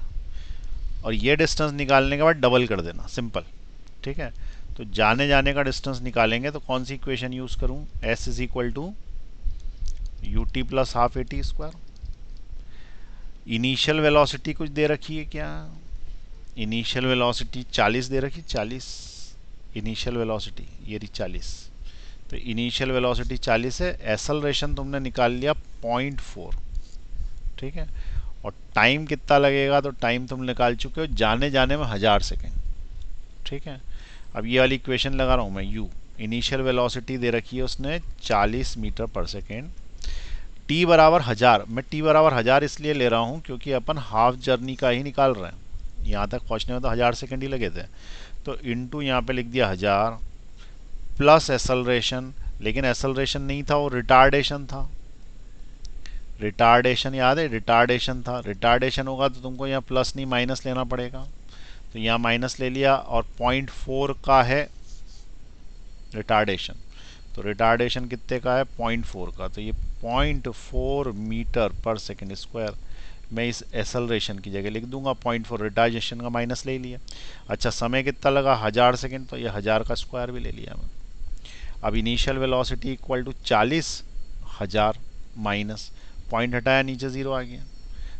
और ये डिस्टेंस निकालने के बाद डबल कर देना, सिंपल। ठीक है, तो जाने जाने का डिस्टेंस निकालेंगे तो कौन सी इक्वेशन यूज़ करूँ, S is equal to U T plus half A T square. Initial velocity कुछ दे रखी है क्या, इनिशियल वेलोसिटी 40 दे रखी, 40 इनिशियल वेलोसिटी, ये रही 40। तो इनिशियल वेलोसिटी 40 है, एक्सेलरेशन तुमने निकाल लिया 0.4। ठीक है, और टाइम कितना लगेगा, तो टाइम तुम निकाल चुके हो जाने जाने में 1000 सेकेंड। ठीक है, अब ये वाली इक्वेशन लगा रहा हूँ मैं, u इनिशियल वेलोसिटी दे रखी है उसने 40 मीटर पर सेकेंड, t बराबर 1000। मैं t बराबर 1000 इसलिए ले रहा हूँ क्योंकि अपन हाफ जर्नी का ही निकाल रहे हैं, यहाँ तक पहुँचने में तो 1000 सेकेंड ही लगे थे। तो इनटू यहाँ पे लिख दिया 1000 प्लस एक्सेलरेशन, लेकिन एक्सेलरेशन नहीं था, वो रिटार्डेशन था। रिटार्डेशन याद है, रिटार्डेशन था, रिटार्डेशन होगा तो तुमको यहाँ प्लस नहीं माइनस लेना पड़ेगा, तो यहाँ माइनस ले लिया। और 0.4 का है रिटार्डेशन, तो रिटार्डेशन कितने का है, 0.4 का, तो ये 0.4 मीटर पर सेकेंड स्क्वायर। मैं इस एक्सेलरेशन की जगह लिख दूंगा 0.4, रिटार्डेशन का माइनस ले लिया। अच्छा, समय कितना लगा, 1000 सेकेंड, तो ये 1000 का स्क्वायर भी ले लिया मैं। अब initial velocity equal to 40, 1000 minus, point हटाया, नीचे ज़ीरो आ गया,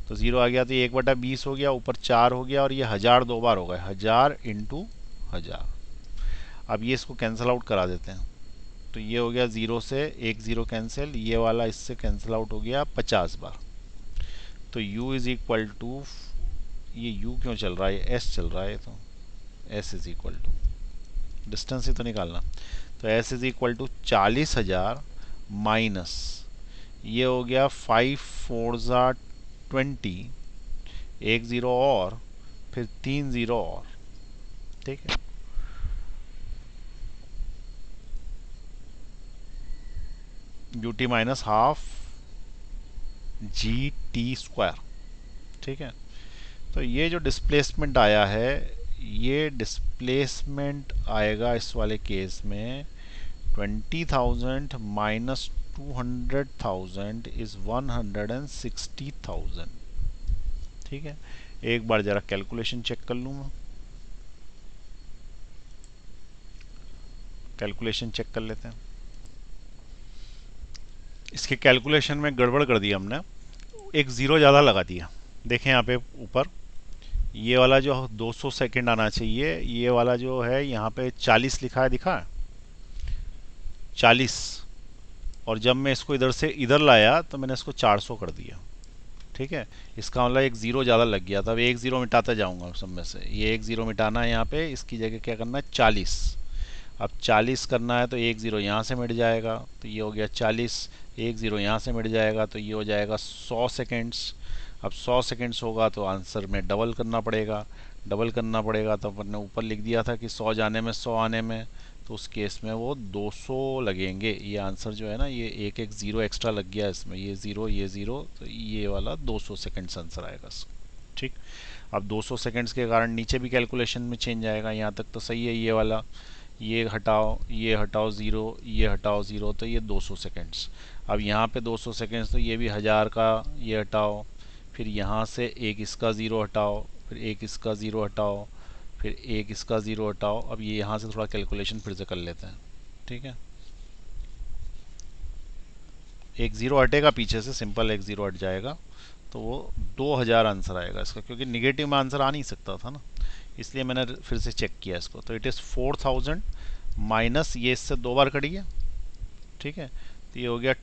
तो ज़ीरो आ गया तो ये 1/20 हो गया, ऊपर 4 हो गया, और ये 1000 दो बार हो गए, 1000 इंटू 1000। अब ये इसको कैंसिल आउट करा देते हैं, तो ये हो गया 0 से 1 0 कैंसिल, ये वाला इससे कैंसिल आउट हो गया 50 बार। तो u इज इक्वल टू, ये u क्यों चल रहा है, s चल रहा है, तो s is equal to, distance ही तो निकालना, तो s is equal to 40,000 minus, ये हो गया 5 4 20, 1 0 और फिर 3 0 और। ठीक है, U T minus half G T square. ठीक है, तो ये जो डिस्प्लेसमेंट आया है, ये डिस्प्लेसमेंट आएगा इस वाले केस में 20,000 माइनस 200,000 इज 160,000। ठीक है, एक बार जरा कैलकुलेशन चेक कर लूँ मैं, कैलकुलेशन चेक कर लेते हैं। इसके कैलकुलेशन में गड़बड़ कर दिया हमने, एक ज़ीरो ज़्यादा लगा दिया। देखें यहाँ पे ऊपर, ये वाला जो 200 सेकंड आना चाहिए, ये वाला जो है यहाँ पे 40 लिखा है, दिखा है 40, और जब मैं इसको इधर से इधर लाया तो मैंने इसको 400 कर दिया। ठीक है, इसका मतलब एक ज़ीरो ज़्यादा लग गया था, अब एक ज़ीरो मिटाते जाऊँगा सब में से, ये एक ज़ीरो मिटाना है यहाँ पे, इसकी जगह क्या करना है 40। अब 40 करना है तो एक ज़ीरो यहाँ से मिट जाएगा, तो ये हो गया 40, एक ज़ीरो यहाँ से मिट जाएगा, तो ये हो जाएगा 100 सेकेंड्स। अब 100 सेकेंड्स होगा तो आंसर में डबल करना पड़ेगा, डबल करना पड़ेगा, तो अपन ने ऊपर लिख दिया था कि 100 जाने में 100 आने में, तो उस केस में वो 200 लगेंगे। ये आंसर जो है ना, ये एक एक ज़ीरो एक्स्ट्रा लग गया इसमें, ये ज़ीरो, तो ये वाला 200 सेकेंड्स आंसर आएगा। ठीक, अब 200 सेकेंड्स के कारण नीचे भी कैलकुलेशन में चेंज आएगा, यहाँ तक तो सही है, ये वाला, ये हटाओ ज़ीरो, ये हटाओ ज़ीरो, तो ये 200 सेकेंड्स। अब यहाँ पे 200 सेकेंड्स, तो ये भी 1000 का, ये हटाओ, फिर यहाँ से एक इसका ज़ीरो हटाओ, फिर एक इसका ज़ीरो हटाओ, फिर एक इसका ज़ीरो हटाओ। अब ये यहाँ से थोड़ा कैलकुलेशन फिर से कर लेते हैं। ठीक है, एक ज़ीरो हटेगा पीछे से, सिंपल एक ज़ीरो हट जाएगा, तो वो 2000 आंसर आएगा इसका, क्योंकि निगेटिव में आंसर आ नहीं सकता था ना, इसलिए मैंने फिर से चेक किया इसको। तो इट इज़ 4000 माइनस, ये इससे दो बार कटिए। ठीक है, तो ये हो गया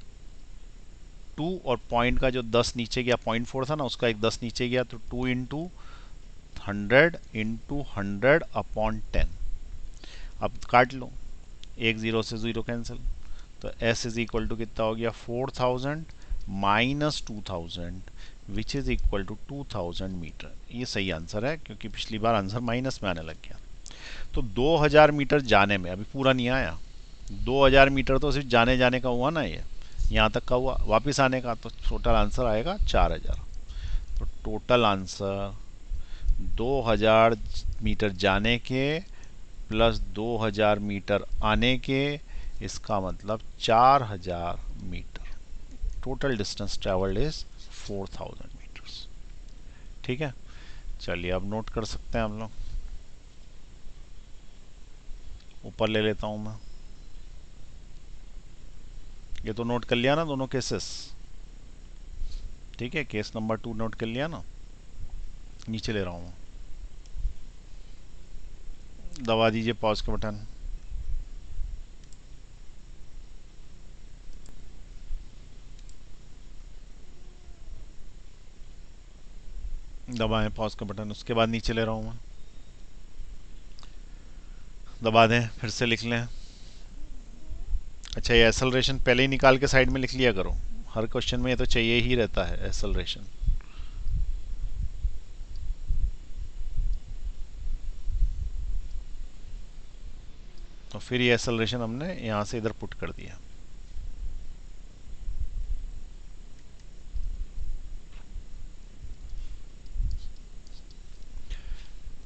2, और पॉइंट का जो 10 नीचे गया, 0.4 था ना, उसका एक 10 नीचे गया, तो 2 इंटू 100 अपॉन 10। अब काट लो, एक ज़ीरो से ज़ीरो कैंसिल, तो s इज इक्वल टू कितना हो गया, 4000 minus 2000 which is equal to 2000 metre. ये सही आंसर है, क्योंकि पिछली बार आंसर माइनस में आने लग गया। तो 2000 मीटर जाने में, अभी पूरा नहीं आया, 2000 मीटर तो सिर्फ जाने जाने का हुआ ना, ये यहाँ तक का हुआ, वापस आने का तो टोटल आंसर आएगा 4000। तो टोटल आंसर 2000 मीटर जाने के प्लस 2000 मीटर आने के, इसका मतलब 4000 metre. Total distance travelled is 4000 metres. ठीक है, चलिए अब नोट कर सकते हैं हम लोग। ऊपर ले लेता हूं मैं, ये तो नोट कर लिया ना दोनों केसेस। ठीक है, केस नंबर 2 नोट कर लिया ना। नीचे ले रहा हूं, दबा दीजिए पॉज का बटन। दबाएं पॉज का बटन, उसके बाद नीचे ले रहा हूं मैं। दबा दें, फिर से लिख लें। अच्छा, ये एक्सेलरेशन पहले ही निकाल के साइड में लिख लिया करो, हर क्वेश्चन में ये तो चाहिए ही रहता है एक्सेलरेशन। तो फिर ये एक्सेलरेशन हमने यहां से इधर पुट कर दिया।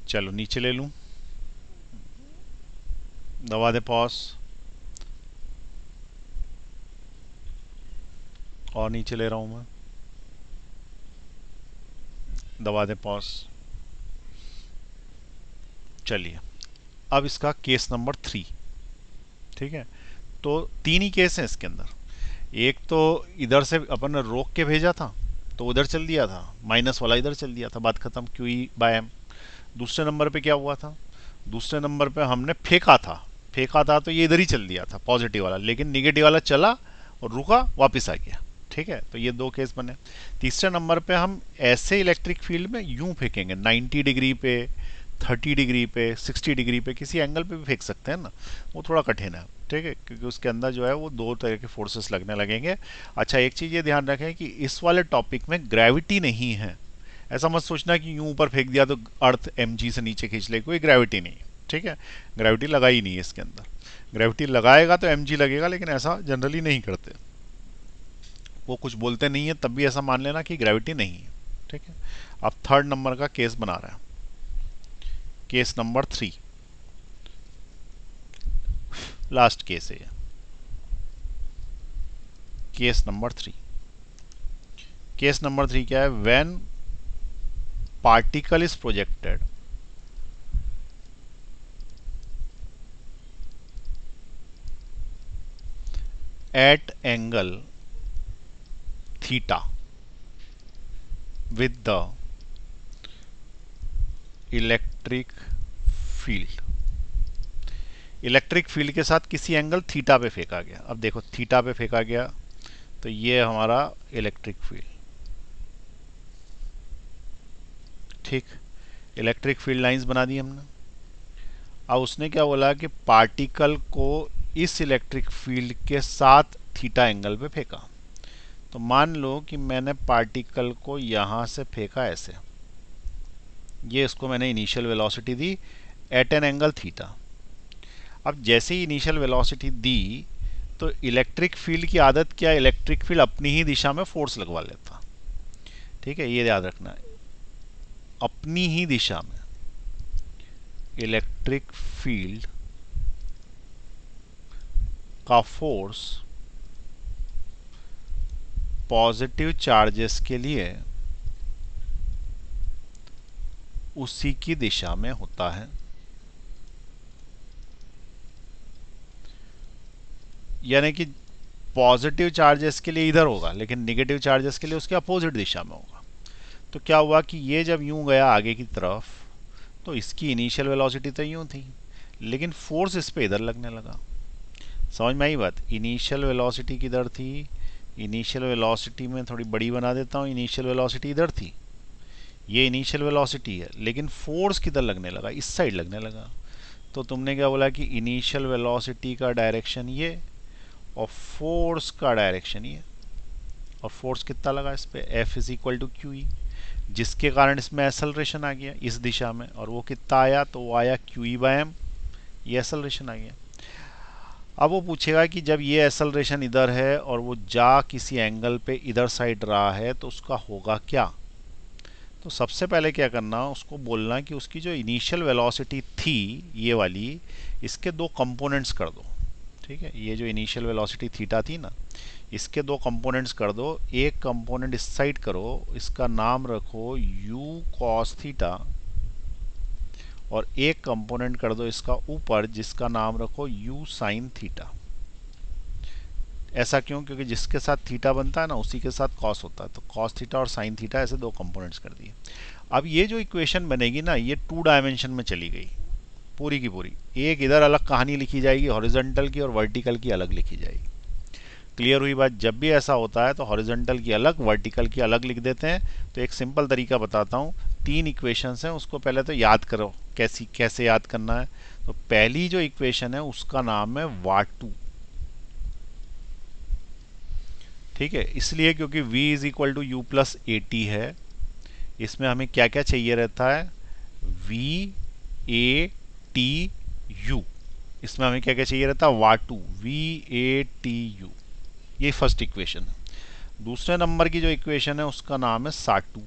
चलो नीचे ले लूं, दबा दे पॉज, और नीचे ले रहा हूं मैं, दबा दे पॉज। चलिए अब इसका केस नंबर 3। ठीक है, तो 3 ही केस हैं इसके अंदर। एक तो इधर से अपन ने रोक के भेजा था तो उधर चल दिया था, माइनस वाला इधर चल दिया था, बात खत्म, क्यू ई बाय एम। दूसरे नंबर पे क्या हुआ था, दूसरे नंबर पे हमने फेंका था तो ये इधर ही चल दिया था पॉजिटिव वाला, लेकिन निगेटिव वाला चला और रुका, वापस आ गया। ठीक है, तो ये 2 केस बने। तीसरे नंबर पे हम ऐसे इलेक्ट्रिक फील्ड में यूं फेंकेंगे 90 डिग्री पे, 30 डिग्री पे, 60 डिग्री पे, किसी एंगल पे भी फेंक सकते हैं ना, वो थोड़ा कठिन है। ठीक है, क्योंकि उसके अंदर जो है वो 2 तरह के फोर्सेस लगने लगेंगे। अच्छा, एक चीज़ ये ध्यान रखें कि इस वाले टॉपिक में ग्रेविटी नहीं है। ऐसा मत सोचना कि यूं ऊपर फेंक दिया तो अर्थ mg से नीचे खींच ले, कोई ग्रेविटी नहीं। ठीक है, ग्रेविटी लगाई नहीं है इसके अंदर। ग्रेविटी लगाएगा तो mg लगेगा, लेकिन ऐसा जनरली नहीं करते, वो कुछ बोलते नहीं है तब भी ऐसा मान लेना कि ग्रेविटी नहीं है। ठीक है, अब थर्ड नंबर का केस बना रहा है, केस नंबर 3, लास्ट केस है ये, केस नंबर 3। केस नंबर 3 क्या है, when particle is projected at angle theta with the electric field. Electric field के साथ किसी एंगल थीटा पे फेंका गया। अब देखो थीटा पे फेंका गया तो ये हमारा इलेक्ट्रिक फील्ड। ठीक, इलेक्ट्रिक फील्ड लाइंस बना दी हमने। अब उसने क्या बोला कि पार्टिकल को इस इलेक्ट्रिक फील्ड के साथ थीटा एंगल पे फेंका। तो मान लो कि मैंने पार्टिकल को यहां से फेंका ऐसे, ये इसको मैंने इनिशियल वेलोसिटी दी एट एन एंगल थीटा। अब जैसे ही इनिशियल वेलोसिटी दी तो इलेक्ट्रिक फील्ड की आदत क्या है, इलेक्ट्रिक फील्ड अपनी ही दिशा में फोर्स लगवा लेता। ठीक है, ये याद रखना, अपनी ही दिशा में इलेक्ट्रिक फील्ड का फोर्स पॉजिटिव चार्जेस के लिए उसी की दिशा में होता है। यानी कि पॉजिटिव चार्जेस के लिए इधर होगा, लेकिन नेगेटिव चार्जेस के लिए उसके अपोजिट दिशा में होगा। तो क्या हुआ कि ये जब यूं गया आगे की तरफ तो इसकी इनिशियल वेलोसिटी तो यूं थी, लेकिन फोर्स इस पे इधर लगने लगा। समझ में आई बात, इनिशियल वेलोसिटी किधर थी, इनिशियल वेलोसिटी में थोड़ी बड़ी बना देता हूँ, इनिशियल वेलोसिटी इधर थी, ये इनिशियल वेलोसिटी है, लेकिन फोर्स किधर लगने लगा, इस साइड लगने लगा। तो तुमने क्या बोला कि इनिशियल वेलोसिटी का डायरेक्शन ये और फोर्स का डायरेक्शन ये, और फोर्स कितना लगा इस पे, F is equal to Q E, जिसके कारण इसमें एक्सेलरेशन आ गया इस दिशा में, और वो कितना आया, तो वो आया क्यू ई बाय एम, ये एक्सेलरेशन आ गया। अब वो पूछेगा कि जब ये एक्सेलरेशन इधर है और वो जा किसी एंगल पे इधर साइड रहा है तो उसका होगा क्या। तो सबसे पहले क्या करना, उसको बोलना कि उसकी जो इनिशियल वेलोसिटी थी ये वाली, इसके दो कंपोनेंट्स कर दो। ठीक है, ये जो इनिशियल वेलोसिटी थीटा थी ना, इसके दो कंपोनेंट्स कर दो। एक कंपोनेंट इस साइड करो, इसका नाम रखो u cos थीटा, और एक कंपोनेंट कर दो इसका ऊपर, जिसका नाम रखो u sin थीटा। ऐसा क्यों? क्योंकि जिसके साथ थीटा बनता है ना उसी के साथ कॉस होता है, तो कॉस थीटा और साइन थीटा ऐसे दो कंपोनेंट्स कर दिए। अब ये जो इक्वेशन बनेगी ना, ये 2 डायमेंशन में चली गई पूरी की पूरी। एक इधर अलग कहानी लिखी जाएगी हॉरिजॉन्टल की, और वर्टिकल की अलग लिखी जाएगी। क्लियर हुई बात? जब भी ऐसा होता है तो हॉरिजॉन्टल की अलग, वर्टिकल की अलग लिख देते हैं। तो एक सिंपल तरीका बताता हूँ, 3 इक्वेशंस हैं, उसको पहले तो याद करो कैसे याद करना है। तो पहली जो इक्वेशन है उसका नाम है वाटू। ठीक है, इसलिए क्योंकि v is equal to you plus A T है। इसमें हमें क्या क्या चाहिए रहता है? v a t u। इसमें हमें क्या क्या चाहिए रहता है? वाटू, v a t u। ये फर्स्ट इक्वेशन है। दूसरे नंबर की जो इक्वेशन है उसका नाम है साटू।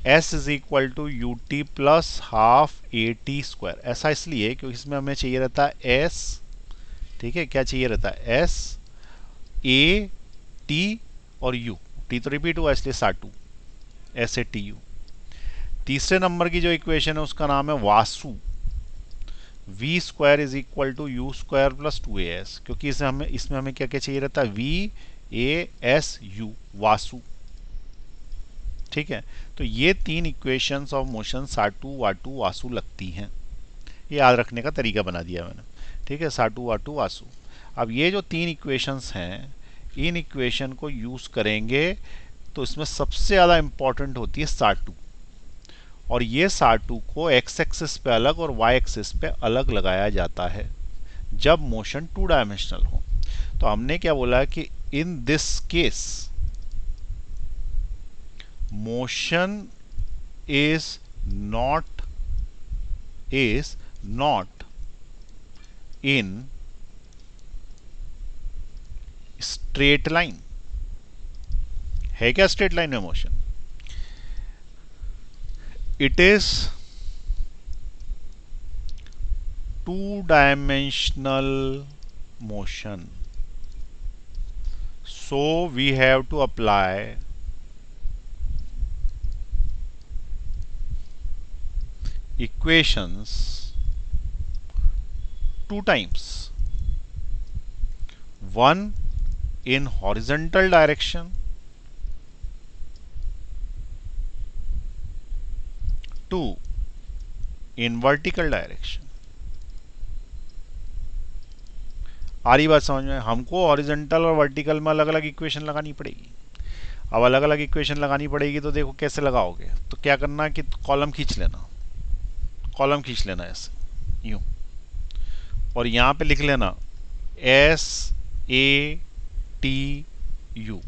s is equal to U T plus half A T square. ऐसा इसलिए क्योंकि इसमें हमें चाहिए रहता है s। ठीक है, क्या चाहिए रहता है? s a t और u। t तो रिपीट हुआ इसलिए साटू, s a t u। तीसरे नंबर की जो इक्वेशन है उसका नाम है वासु। v square is equal to U square plus 2as, क्योंकि इसमें हमें क्या क्या चाहिए रहता है? v a s u, Vasu. ठीक है, तो ये 3 इक्वेशंस ऑफ मोशन साटू वाटू वासु लगती हैं। ये याद रखने का तरीका बना दिया मैंने। ठीक है, साटू वाटू वासु। अब ये जो 3 इक्वेशंस हैं, इन इक्वेशन को यूज करेंगे तो इसमें सबसे ज़्यादा इंपॉर्टेंट होती है साटू। और ये साटू को एक्स एक्सिस पे अलग और वाई एक्सिस पे अलग लगाया जाता है जब मोशन 2 डायमेंशनल हो। तो हमने क्या बोला कि in this case motion is not in straight line. है क्या स्ट्रेट लाइन में motion? It is 2 dimensional motion, so we have to apply equations 2 times, one in horizontal direction, 2 in vertical direction। आ रही बात समझ में? हमको हॉरिजॉन्टल और vertical में अलग अलग इक्वेशन लगानी पड़ेगी। अब अलग अलग इक्वेशन लगानी पड़ेगी तो देखो कैसे लगाओगे। तो क्या करना है कि कॉलम खींच लेना, कॉलम खींच लेना ऐसे यूं, और यहाँ पे लिख लेना S A T U,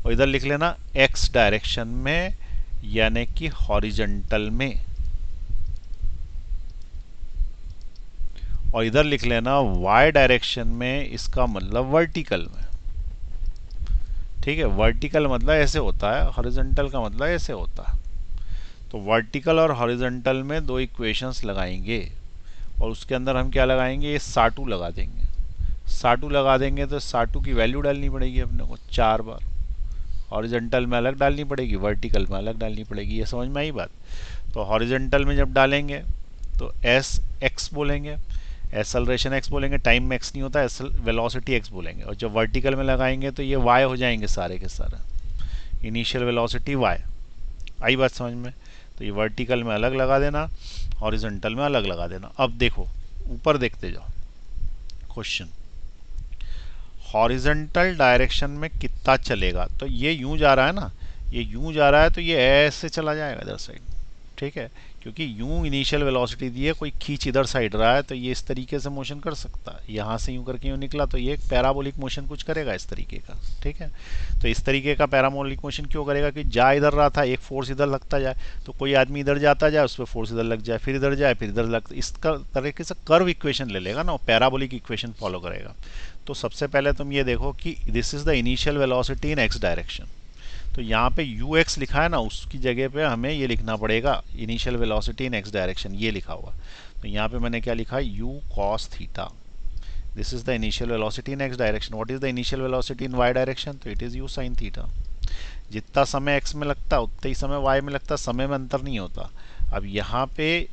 और इधर लिख लेना x डायरेक्शन में, यानी कि हॉरिजॉन्टल में, और इधर लिख लेना y डायरेक्शन में, इसका मतलब वर्टिकल में। ठीक है, वर्टिकल मतलब ऐसे होता है, हॉरिजॉन्टल का मतलब ऐसे होता है। तो वर्टिकल और हॉरिजॉन्टल में 2 इक्वेशंस लगाएंगे, और उसके अंदर हम क्या लगाएंगे? ये साटू लगा देंगे। साटू लगा देंगे तो साटू की वैल्यू डालनी पड़ेगी अपने को 4 बार। हॉरिजॉन्टल में अलग डालनी पड़ेगी, वर्टिकल में अलग डालनी पड़ेगी। ये समझ में आई बात? तो हॉरिजॉन्टल में जब डालेंगे तो एस एक्स बोलेंगे, एक्सेलरेशन एक्स बोलेंगे, टाइम में एक्स नहीं होता, वेलोसिटी एक्स बोलेंगे। और जब वर्टिकल में लगाएंगे तो ये वाई हो जाएंगे सारे के सारे, इनिशियल वेलोसिटी वाई। आई बात समझ में? तो ये वर्टिकल में अलग लगा देना, हॉरिजॉन्टल में अलग लगा देना। अब देखो ऊपर देखते जाओ क्वेश्चन, हॉरिजॉन्टल डायरेक्शन में कितना चलेगा? तो ये यूं जा रहा है ना, ये यूं जा रहा है तो ये ऐसे चला जाएगा इधर साइड। ठीक है, क्योंकि यूं इनिशियल वेलोसिटी दी है, कोई खींच इधर साइड रहा है तो ये इस तरीके से मोशन कर सकता है। यहाँ से यूं करके यूं निकला तो ये एक पैराबोलिक मोशन कुछ करेगा इस तरीके का। ठीक है, तो इस तरीके का पैराबोलिक मोशन क्यों करेगा? कि जा इधर रहा था, एक फोर्स इधर लगता जाए, तो कोई आदमी इधर जाता जाए, उस पर फोर्स इधर लग जाए, फिर इधर जाए, फिर इधर लग, इस तरीके से कर्व इक्वेशन ले लेगा ना, पैराबोलिक इक्वेशन फॉलो करेगा। तो सबसे पहले तुम ये देखो कि this is the initial velocity in x direction. तो यहाँ पे यू एक्स लिखा है ना, उसकी जगह पे हमें ये लिखना पड़ेगा initial velocity in x direction, ये लिखा हुआ। तो यहाँ पे मैंने क्या लिखा, u cos theta, this is the initial velocity in x direction. What is the initial velocity in y direction, तो it is u sine theta. जितना समय एक्स में लगता है उतना ही समय वाई में लगता, समय में अंतर नहीं होता। अब यहाँ पे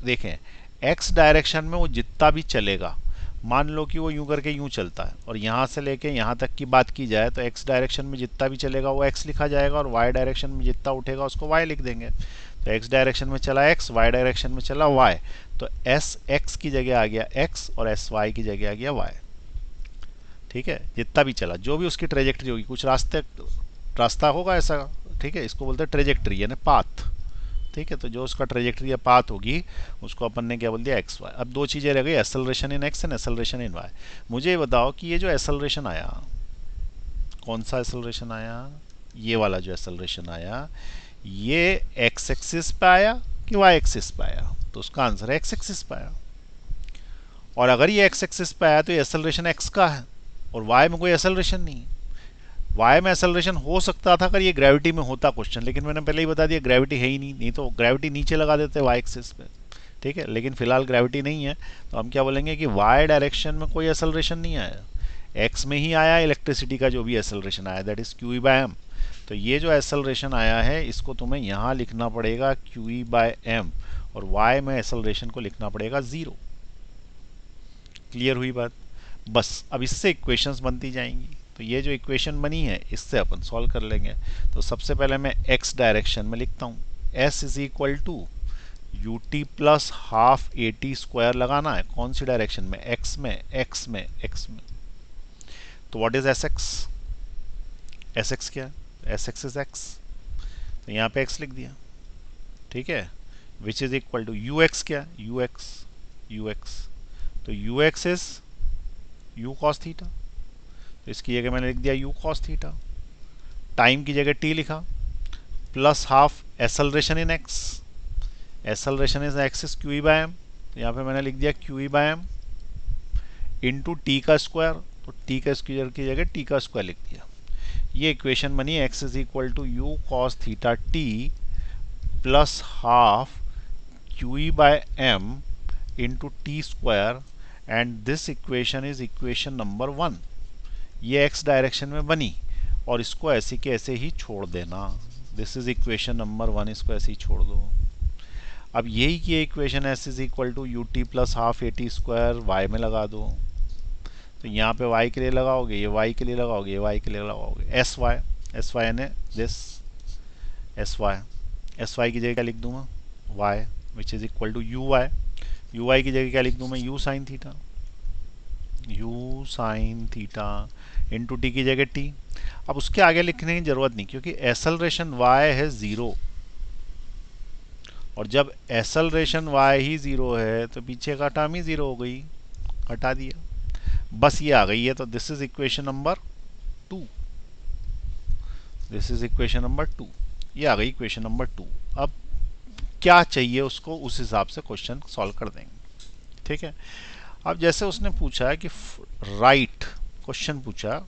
देखें, एक्स डायरेक्शन में वो जितना भी चलेगा, मान लो कि वो यूं करके यूं चलता है, और यहाँ से लेके यहाँ तक की बात की जाए तो एक्स डायरेक्शन में जितना भी चलेगा वो एक्स लिखा जाएगा, और वाई डायरेक्शन में जितना उठेगा उसको वाई लिख देंगे। तो एक्स डायरेक्शन में चला एक्स, वाई डायरेक्शन में चला वाई, तो एस एक्स की जगह आ गया एक्स और एस वाई की जगह आ गया वाई। ठीक है, जितना भी चला, जो भी उसकी ट्रेजेक्ट्री होगी, कुछ रास्ता होगा ऐसा। ठीक है, इसको बोलते हैं ट्रेजेक्ट्री यानी पाथ। ठीक है, तो जो उसका ट्रेजेक्ट्री या पाथ होगी उसको अपन ने क्या बोल दिया, एक्स वाई। अब दो चीज़ें रह गई, acceleration in X and acceleration in Y. मुझे ये बताओ कि ये जो एसेलरेशन आया, कौन सा एसेलरेशन आया, ये वाला जो एसेलरेशन आया, ये एक्स एक्सिस पे आया कि वाई एक्सिस पे आया, तो उसका आंसर है एक्स एक्सिस पे आया। और अगर ये एक्स एक्सिस पे आया तो ये एसेलरेशन एक्स का है, और वाई में कोई एसेलरेशन नहीं है। वाई में एसेलरेशन हो सकता था अगर ये ग्रेविटी में होता क्वेश्चन, लेकिन मैंने पहले ही बता दिया ग्रेविटी है ही नहीं, नहीं तो ग्रेविटी नीचे लगा देते वाई एक्सिस पे। ठीक है, लेकिन फिलहाल ग्रेविटी नहीं है, तो हम क्या बोलेंगे कि वाई डायरेक्शन में कोई एसेलरेशन नहीं आया, एक्स में ही आया इलेक्ट्रिसिटी का जो भी एसेलरेशन आया, that is Q E by M. तो ये जो एसेलरेशन आया है इसको तुम्हें यहाँ लिखना पड़ेगा क्यू ई बाय एम, और वाई में एसेलरेशन को लिखना पड़ेगा 0। क्लियर हुई बात? बस अब इससे इक्वेशंस बनती जाएंगी। तो ये जो इक्वेशन बनी है इससे अपन सॉल्व कर लेंगे। तो सबसे पहले मैं x डायरेक्शन में लिखता हूँ, s is equal to U T plus half A T square लगाना है, कौन सी डायरेक्शन में, x में, x में, x में। तो what is S X, S X क्या है, एस एक्स इज x, तो यहाँ पे x लिख दिया। ठीक है, which is equal to you X क्या, यू एक्स, यू एक्स, तो U X is U cos theta, तो इसकी जगह मैंने लिख दिया यू कॉस थीटा। टाइम की जगह t लिखा, plus half acceleration in x, acceleration is X is Q E by M, यहाँ पे मैंने लिख दिया Q E by M into T का स्क्वायर, तो टी का स्क्वायर की जगह टी का स्क्वायर लिख दिया। ये इक्वेशन बनी x is equal to U cos theta T plus half Q E by M into T square, and this equation is equation number 1। ये x डायरेक्शन में बनी, और इसको ऐसे के ऐसे ही छोड़ देना, दिस इज इक्वेशन नंबर 1, इसको ऐसे ही छोड़ दो। अब यही की equation s is equal to U T plus half A T square Y में लगा दो, तो यहाँ पे y के लिए लगाओगे, ये y के लिए लगाओगे, ये y के लिए लगाओगे, एस वाई यानी दिस एस वाई की जगह क्या लिख दूँ मैं, y which is equal to U Y की जगह क्या लिख दूँ मैं, u sine theta, u sine theta into T की जगह t। अब उसके आगे लिखने की जरूरत नहीं, क्योंकि एसेलरेशन y है 0, और जब एसेलरेशन y ही 0 है तो पीछे का टर्म ही 0 हो गई, हटा दिया, बस ये आ गई है। तो this is equation number 2, this is equation number 2, ये आ गई इक्वेशन नंबर 2। अब क्या चाहिए उसको, उस हिसाब से क्वेश्चन सॉल्व कर देंगे। ठीक है, अब जैसे उसने पूछा है कि राइट, क्वेश्चन पूछा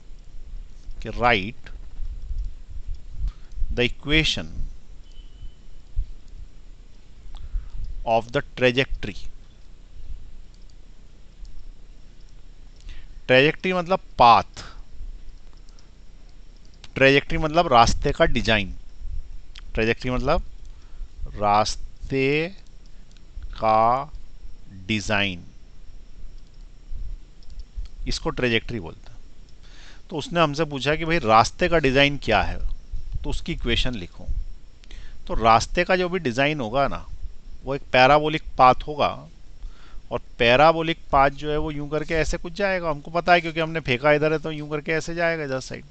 कि right the equation of the trajectory, trajectory मतलब पाथ, ट्रेजेक्ट्री मतलब रास्ते का डिजाइन, ट्रेजेक्ट्री मतलब रास्ते का डिजाइन, इसको ट्रेजेक्ट्री बोलते हैं। तो उसने हमसे पूछा कि भाई रास्ते का डिजाइन क्या है, तो उसकी इक्वेशन लिखो। तो रास्ते का जो भी डिजाइन होगा ना, वो एक पैराबोलिक पाथ होगा, और पैराबोलिक पाथ जो है वो यूं करके ऐसे कुछ जाएगा, हमको पता है क्योंकि हमने फेंका इधर है, तो यूं करके ऐसे जाएगा इधर साइड,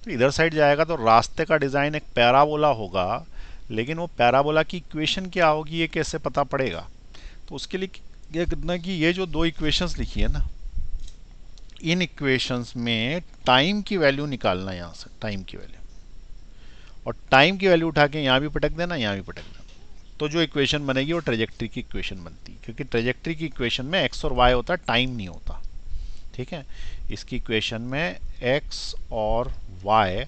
तो इधर साइड जाएगा। तो रास्ते का डिजाइन एक पैराबोला होगा, लेकिन वो पैराबोला की इक्वेशन क्या होगी ये कैसे पता पड़ेगा, तो उसके लिए ये करना कि ये जो दो इक्वेशंस लिखी है ना, इन इक्वेशंस में टाइम की वैल्यू निकालना है, यहाँ से टाइम की वैल्यू, और टाइम की वैल्यू उठा के यहाँ भी पटक देना, यहाँ भी पटक देना, तो जो इक्वेशन बनेगी वो ट्रेजेक्ट्री की इक्वेशन बनती है, क्योंकि ट्रेजेक्ट्री की इक्वेशन में एक्स और वाई होता है, टाइम नहीं होता। ठीक है, इसकी इक्वेशन में एक्स और वाई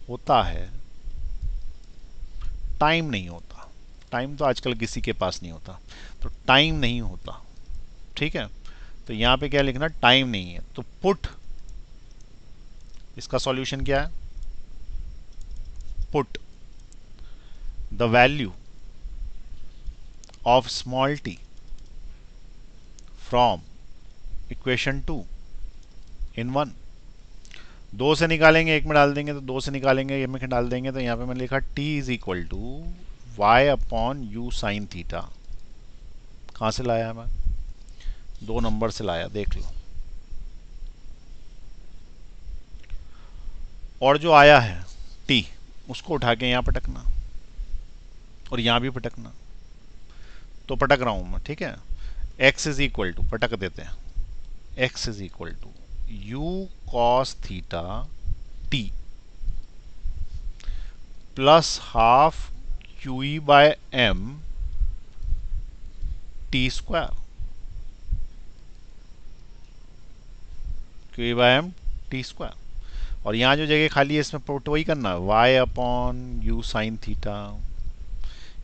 होता है, टाइम नहीं होता। टाइम तो आजकल किसी के पास नहीं होता, तो टाइम नहीं होता। ठीक है, तो यहां पे क्या लिखना, टाइम नहीं है, तो पुट, इसका सॉल्यूशन क्या है, put the value of small T from equation 2 इन 1। दो से निकालेंगे, एक में डाल देंगे, तो दो से निकालेंगे, एक में डाल देंगे, तो यहाँ पे मैंने लिखा t is equal to Y upon U sine theta. कहाँ से लाया मैं, 2 नंबर से लाया, देख लो। और जो आया है t, उसको उठा के यहाँ पटकना और यहाँ भी पटकना। तो पटक रहा हूँ मैं, ठीक है। x इज इक्वल टू, पटक देते हैं, x is equal to U cos theta t plus half Q E by M T square, Q E by M T square. और यहाँ जो जगह खाली है इसमें पुट वही करना है, y upon U sine theta,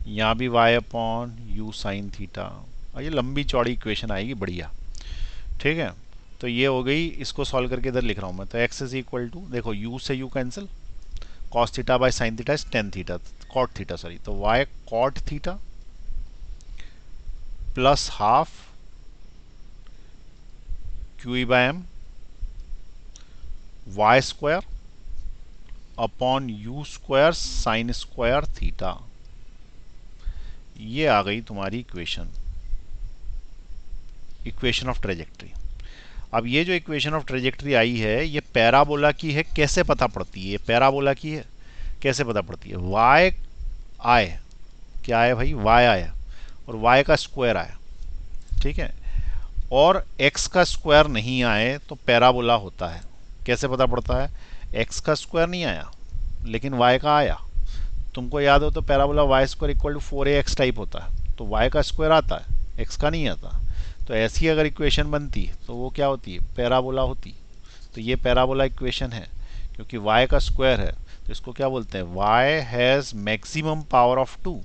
यहाँ भी y upon U sine theta. और ये लंबी चौड़ी इक्वेशन आएगी, बढ़िया। ठीक है, तो ये हो गई, इसको सॉल्व करके इधर लिख रहा हूँ मैं। तो x इज इक्वल टू, देखो u से u cancel, cos theta by sine theta is tan theta, cot theta sorry, तो y cot theta plus half Q E by M Y square upon U square sine square theta. ये आ गई तुम्हारी equation, equation of trajectory. अब ये जो equation of trajectory आई है, ये पैराबोला की है। कैसे पता पड़ती है, ये पैराबोला की है, कैसे पता पड़ती है, वाई आए, क्या आया भाई, वाई आया और वाई का स्क्वायर आया, ठीक है, और x का स्क्वायर नहीं आए तो पैराबोला होता है। कैसे पता पड़ता है, x का स्क्वायर नहीं आया लेकिन y का आया। तुमको याद हो तो parabola Y square equal to 4ax type होता है, तो y का स्क्वायर आता है, x का नहीं आता। तो ऐसी अगर इक्वेशन बनती तो वो क्या होती है, पैराबोला होती। तो ये पैराबोला इक्वेशन है, क्योंकि y का स्क्वायर है, तो इसको क्या बोलते हैं, y has maximum power of 2,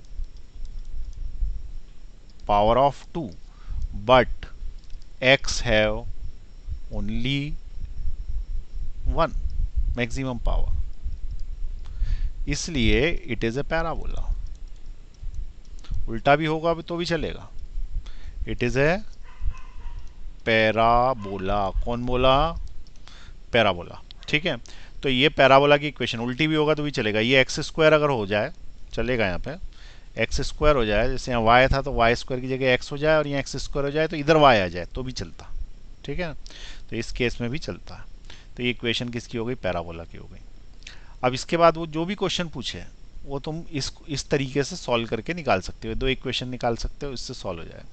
power of 2, but x have only 1 maximum power, इसलिए इट इज ए पैराबोला। उल्टा भी होगा तो भी चलेगा, इट इज ए पैराबोला। कौन बोला, पैराबोला। ठीक है, तो ये पैराबोला की इक्वेशन, उल्टी भी होगा तो भी चलेगा। ये एक्स स्क्वायर अगर हो जाए चलेगा, यहाँ पे एक्स स्क्वायर हो जाए, जैसे यहाँ वाई था तो वाई स्क्वायर की जगह एक्स हो जाए, और यहाँ एक्स स्क्वायर हो जाए तो इधर वाई आ जाए तो भी चलता। ठीक है, तो इस केस में भी चलता है। तो ये इक्वेशन किसकी हो गई, पैराबोला की हो गई। अब इसके बाद वो जो भी क्वेश्चन पूछे वो तुम इस तरीके से सॉल्व करके निकाल सकते हो, 2 इक्वेशन निकाल सकते हो, इससे सॉल्व हो जाएगा।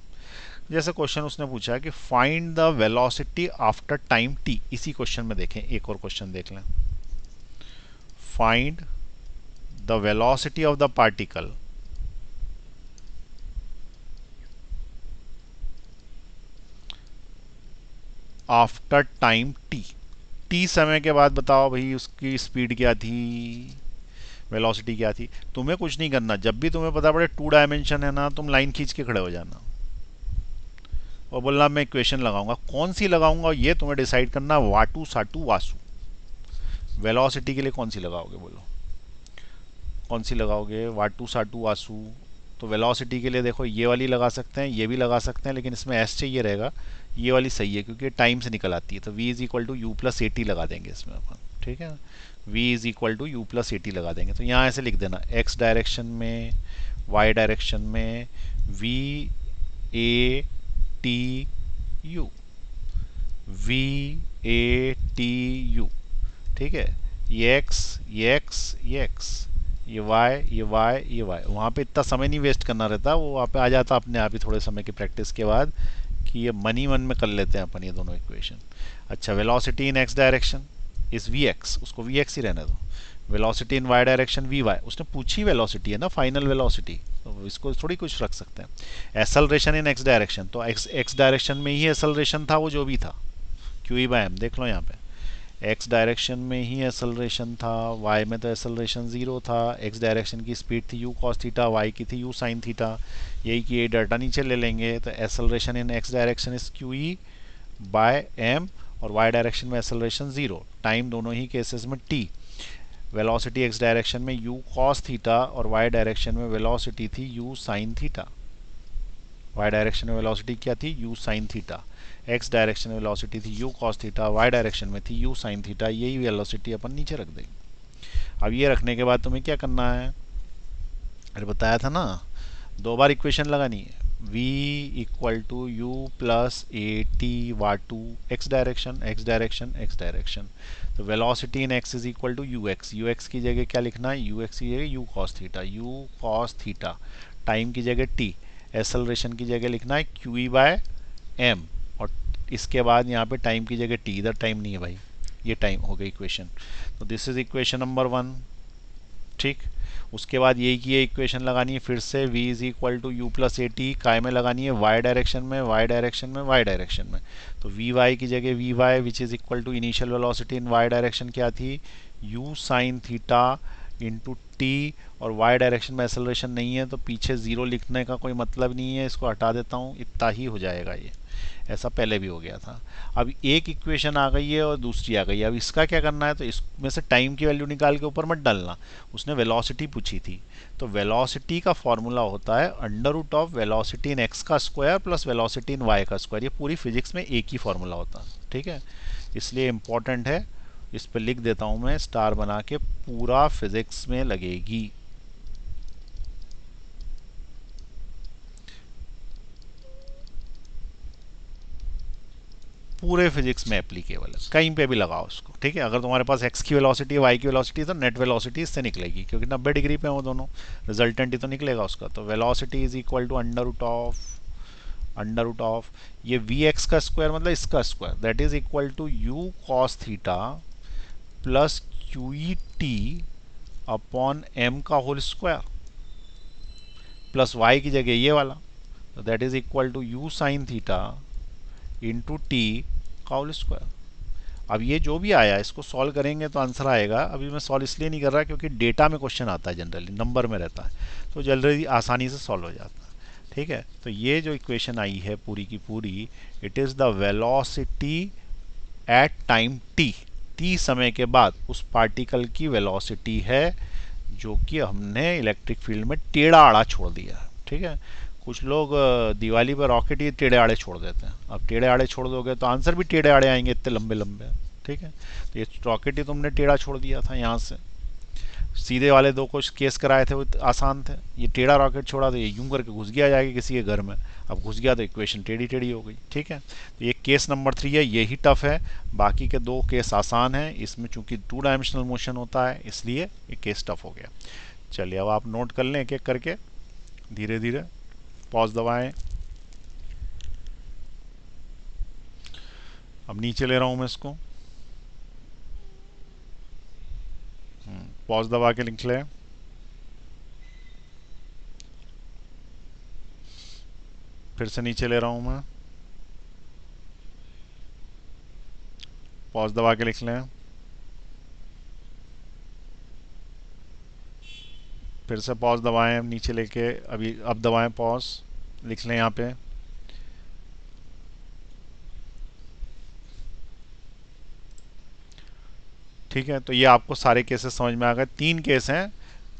जैसे क्वेश्चन उसने पूछा कि find the velocity after time t। इसी क्वेश्चन में देखें, एक और क्वेश्चन देख लें, find the velocity of the particle after time t समय के बाद बताओ भाई उसकी स्पीड क्या थी, वेलोसिटी क्या थी। तुम्हें कुछ नहीं करना, जब भी तुम्हें पता पड़े 2 डायमेंशन है ना, तुम लाइन खींच के खड़े हो जाना और बोलना मैं इक्वेशन लगाऊंगा। कौन सी लगाऊंगा ये तुम्हें डिसाइड करना, वाटू साटू वासु। वेलोसिटी के लिए कौन सी लगाओगे, बोलो कौन सी लगाओगे, वाटू साटू वासु। तो वेलोसिटी के लिए देखो ये वाली लगा सकते हैं, ये भी लगा सकते हैं, लेकिन इसमें एस चाहिए रहेगा। ये वाली सही है क्योंकि टाइम से निकल आती है, तो v is equal to you plus A T लगा देंगे इसमें अपन। ठीक है, v is equal to you plus A T लगा देंगे। तो यहाँ ऐसे लिख देना, x डायरेक्शन में, y डायरेक्शन में v a t u, v a t u। ठीक है, ये x, ये x, ये x, ये y, ये y, ये y। वहाँ पे इतना समय नहीं वेस्ट करना रहता, वो वहाँ पे आ जाता अपने आप ही थोड़े समय की प्रैक्टिस के बाद, कि ये मनी मन में कर लेते हैं अपन ये दोनों इक्वेशन। अच्छा, velocity in x direction is vx, उसको vx ही रहने दो। Velocity in y direction vy, उसने पूछी वेलोसिटी है ना, फाइनल वेलोसिटी, तो इसको थोड़ी कुछ रख सकते हैं। एक्सेलरेशन इन x डायरेक्शन, तो x डायरेक्शन में ही एक्सेलरेशन था वो जो भी था, q e बाय m, देख लो यहाँ पे एक्स डायरेक्शन में ही एक्सेलरेशन था, वाई में तो एक्सेलरेशन ज़ीरो था। एक्स डायरेक्शन की स्पीड थी यू कॉस थीटा, वाई की थी यू साइन थीटा। यही कि ये डाटा नीचे ले लेंगे तो acceleration in x direction is Q E by M, और वाई डायरेक्शन में एक्सेलरेशन ज़ीरो, टाइम दोनों ही केसेस में टी। वेलोसिटी एक्स डायरेक्शन में यू कॉस थीटा और वाई डायरेक्शन में वेलोसिटी थी U sine theta. Y direction में वेलोसिटी क्या थी, U sine theta. X direction में वेलोसिटी थी U cos theta, Y direction में थी यू साइन थीटा। यही वेलोसिटी अपन नीचे रख देंगे। अब ये रखने के बाद तुम्हें क्या करना है, अरे बताया था ना, दो बार इक्वेशन लगानी है। v equal to you plus A t वार two, x direction x direction x direction. तो velocity in x is equal to you x. You x की जगह क्या लिखना है, यू एक्स की जगह u cos theta, u cos theta. Time की जगह t, एक्सेलरेशन की जगह लिखना है क्यू ई बाय एम, और इसके बाद यहाँ पे टाइम की जगह t। इधर टाइम नहीं है भाई, ये टाइम हो गई इक्वेशन। तो दिस इज इक्वेशन नंबर 1। ठीक, उसके बाद यही की इक्वेशन लगानी है फिर से, v is equal to you plus A T, काय में लगानी है, y डायरेक्शन में, y डायरेक्शन में, y डायरेक्शन में। तो वी वाई की जगह V Y which is equal to initial velocity in y direction क्या थी, u sine theta into T, और y डायरेक्शन में एक्सेलरेशन नहीं है तो पीछे ज़ीरो लिखने का कोई मतलब नहीं है, इसको हटा देता हूँ, इतना ही हो जाएगा ये। ऐसा पहले भी हो गया था। अब एक इक्वेशन आ गई है और दूसरी आ गई है। अब इसका क्या करना है, तो इसमें से टाइम की वैल्यू निकाल के ऊपर मत डालना, उसने वेलोसिटी पूछी थी। तो वेलोसिटी का फॉर्मूला होता है under root of velocity in x का square plus velocity in y का स्क्वायर। ये पूरी फिजिक्स में एक ही फॉर्मूला होता है, ठीक है, इसलिए इम्पॉर्टेंट है। इस पर लिख देता हूँ मैं स्टार बना के, पूरा फिजिक्स में लगेगी। पूरे फिजिक्स में एप्लीकेबल है, कहीं पे भी लगाओ उसको, ठीक है। अगर तुम्हारे पास एक्स की वेलोसिटी वाई की वेलोसिटी, तो नेट वेलोसिटी इससे निकलेगी, क्योंकि 90 डिग्री पे हैं वो दोनों, रिजल्टेंट ही तो निकलेगा उसका। तो velocity is equal to under root of ये वी एक्स का स्क्वायर मतलब इसका square, that is equal to U cos theta plus Q E T upon M का होल स्क्वायर, प्लस वाई की जगह ये वाला, तो that is equal to U sine theta into T का होल स्क्वायर। अब ये जो भी आया इसको सॉल्व करेंगे तो आंसर आएगा। अभी मैं सॉल्व इसलिए नहीं कर रहा क्योंकि डेटा में क्वेश्चन आता है, जनरली नंबर में रहता है, तो जल्दी आसानी से सॉल्व हो जाता है, ठीक है। तो ये जो इक्वेशन आई है पूरी की पूरी, it is the velocity at time T समय के बाद उस पार्टिकल की वेलोसिटी है जो कि हमने इलेक्ट्रिक फील्ड में टेढ़ा आड़ा छोड़ दिया है, ठीक है। कुछ लोग दिवाली पर रॉकेट ही टेढ़े आड़े छोड़ देते हैं। अब टेढ़े आड़े छोड़ दोगे तो आंसर भी टेढ़े आड़े आएंगे, इतने लंबे लंबे, ठीक है। तो ये रॉकेट ही तुमने टेढ़ा छोड़ दिया था यहाँ से, सीधे वाले दो कुछ केस कराए थे वो आसान थे, ये टेढ़ा रॉकेट छोड़ा तो ये यूं करके घुस गया जाएगा किसी के घर में। अब घुस गया तो इक्वेशन टेढ़ी टेढ़ी हो गई, ठीक है। तो ये केस नंबर 3 है, यही टफ है, बाकी के दो केस आसान हैं। इसमें चूंकि 2 डायमेंशनल मोशन होता है इसलिए ये केस टफ हो गया। चलिए अब आप नोट कर लें एक एक करके धीरे धीरे। पॉज दबाएं, अब नीचे ले रहा हूं मैं इसको, पॉज दबा के लिख लें। फिर से नीचे ले रहा हूं मैं, पॉज दबा के लिख लें। फिर से पॉज दबाएं नीचे लेके, अभी अब दबाएं पॉज, लिख लें यहाँ पे। ठीक है, तो ये आपको सारे केसेस समझ में आ गए। 3 केस हैं।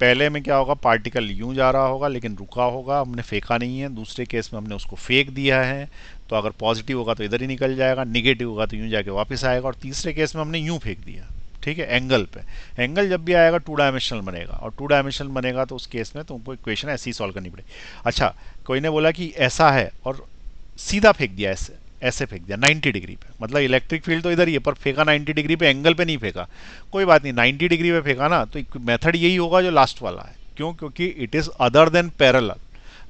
पहले में क्या होगा, पार्टिकल यूं जा रहा होगा लेकिन रुका होगा, हमने फेंका नहीं है। दूसरे केस में हमने उसको फेंक दिया है, तो अगर पॉजिटिव होगा तो इधर ही निकल जाएगा, निगेटिव होगा तो यूं जाके वापस आएगा। और तीसरे केस में हमने यूं फेंक दिया, ठीक है, एंगल पे। एंगल जब भी आएगा 2 डायमेंशनल बनेगा, और 2 डायमेंशनल बनेगा तो उस केस में तुमको इक्वेशन ऐसी ही सॉल्व करनी पड़ेगी। अच्छा, कोई ने बोला कि ऐसा है और सीधा फेंक दिया, ऐसे ऐसे फेंक दिया 90 डिग्री पे, मतलब इलेक्ट्रिक फील्ड तो इधर ही है पर फेंका 90 डिग्री पे, एंगल पे नहीं फेंका। कोई बात नहीं, 90 डिग्री पे फेंका ना, तो मेथड यही होगा जो लास्ट वाला है। क्यों? क्योंकि it is other than parallel.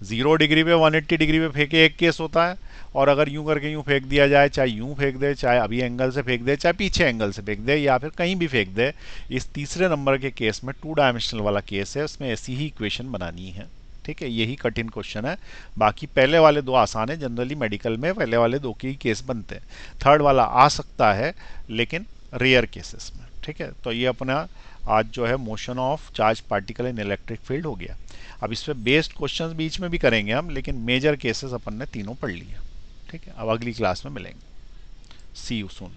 0 degree पे 180 डिग्री पे फेंके एक केस होता है, और अगर यूं करके यूं फेंक दिया जाए, चाहे यूं फेंक दे, चाहे अभी एंगल से फेंक दे, चाहे पीछे एंगल से फेंक दे, या फिर कहीं भी फेंक दे, इस तीसरे नंबर के केस में 2 डायमेंशनल वाला केस है, उसमें ऐसी ही इक्वेशन बनानी है, ठीक है। यही कठिन क्वेश्चन है। बाकी पहले वाले दो आसान है, जनरली मेडिकल में पहले वाले दो के ही केस बनते हैं। थर्ड वाला आ सकता है लेकिन रेयर केसेस में। ठीक है, तो ये अपना आज जो है motion of charge particle in electric field हो गया। अब इस पे बेस्ड क्वेश्चंस बीच में भी करेंगे हम, लेकिन मेजर केसेस अपन ने तीनों पढ़ लिए। ठीक है, अब अगली क्लास में मिलेंगे। सी यू सून।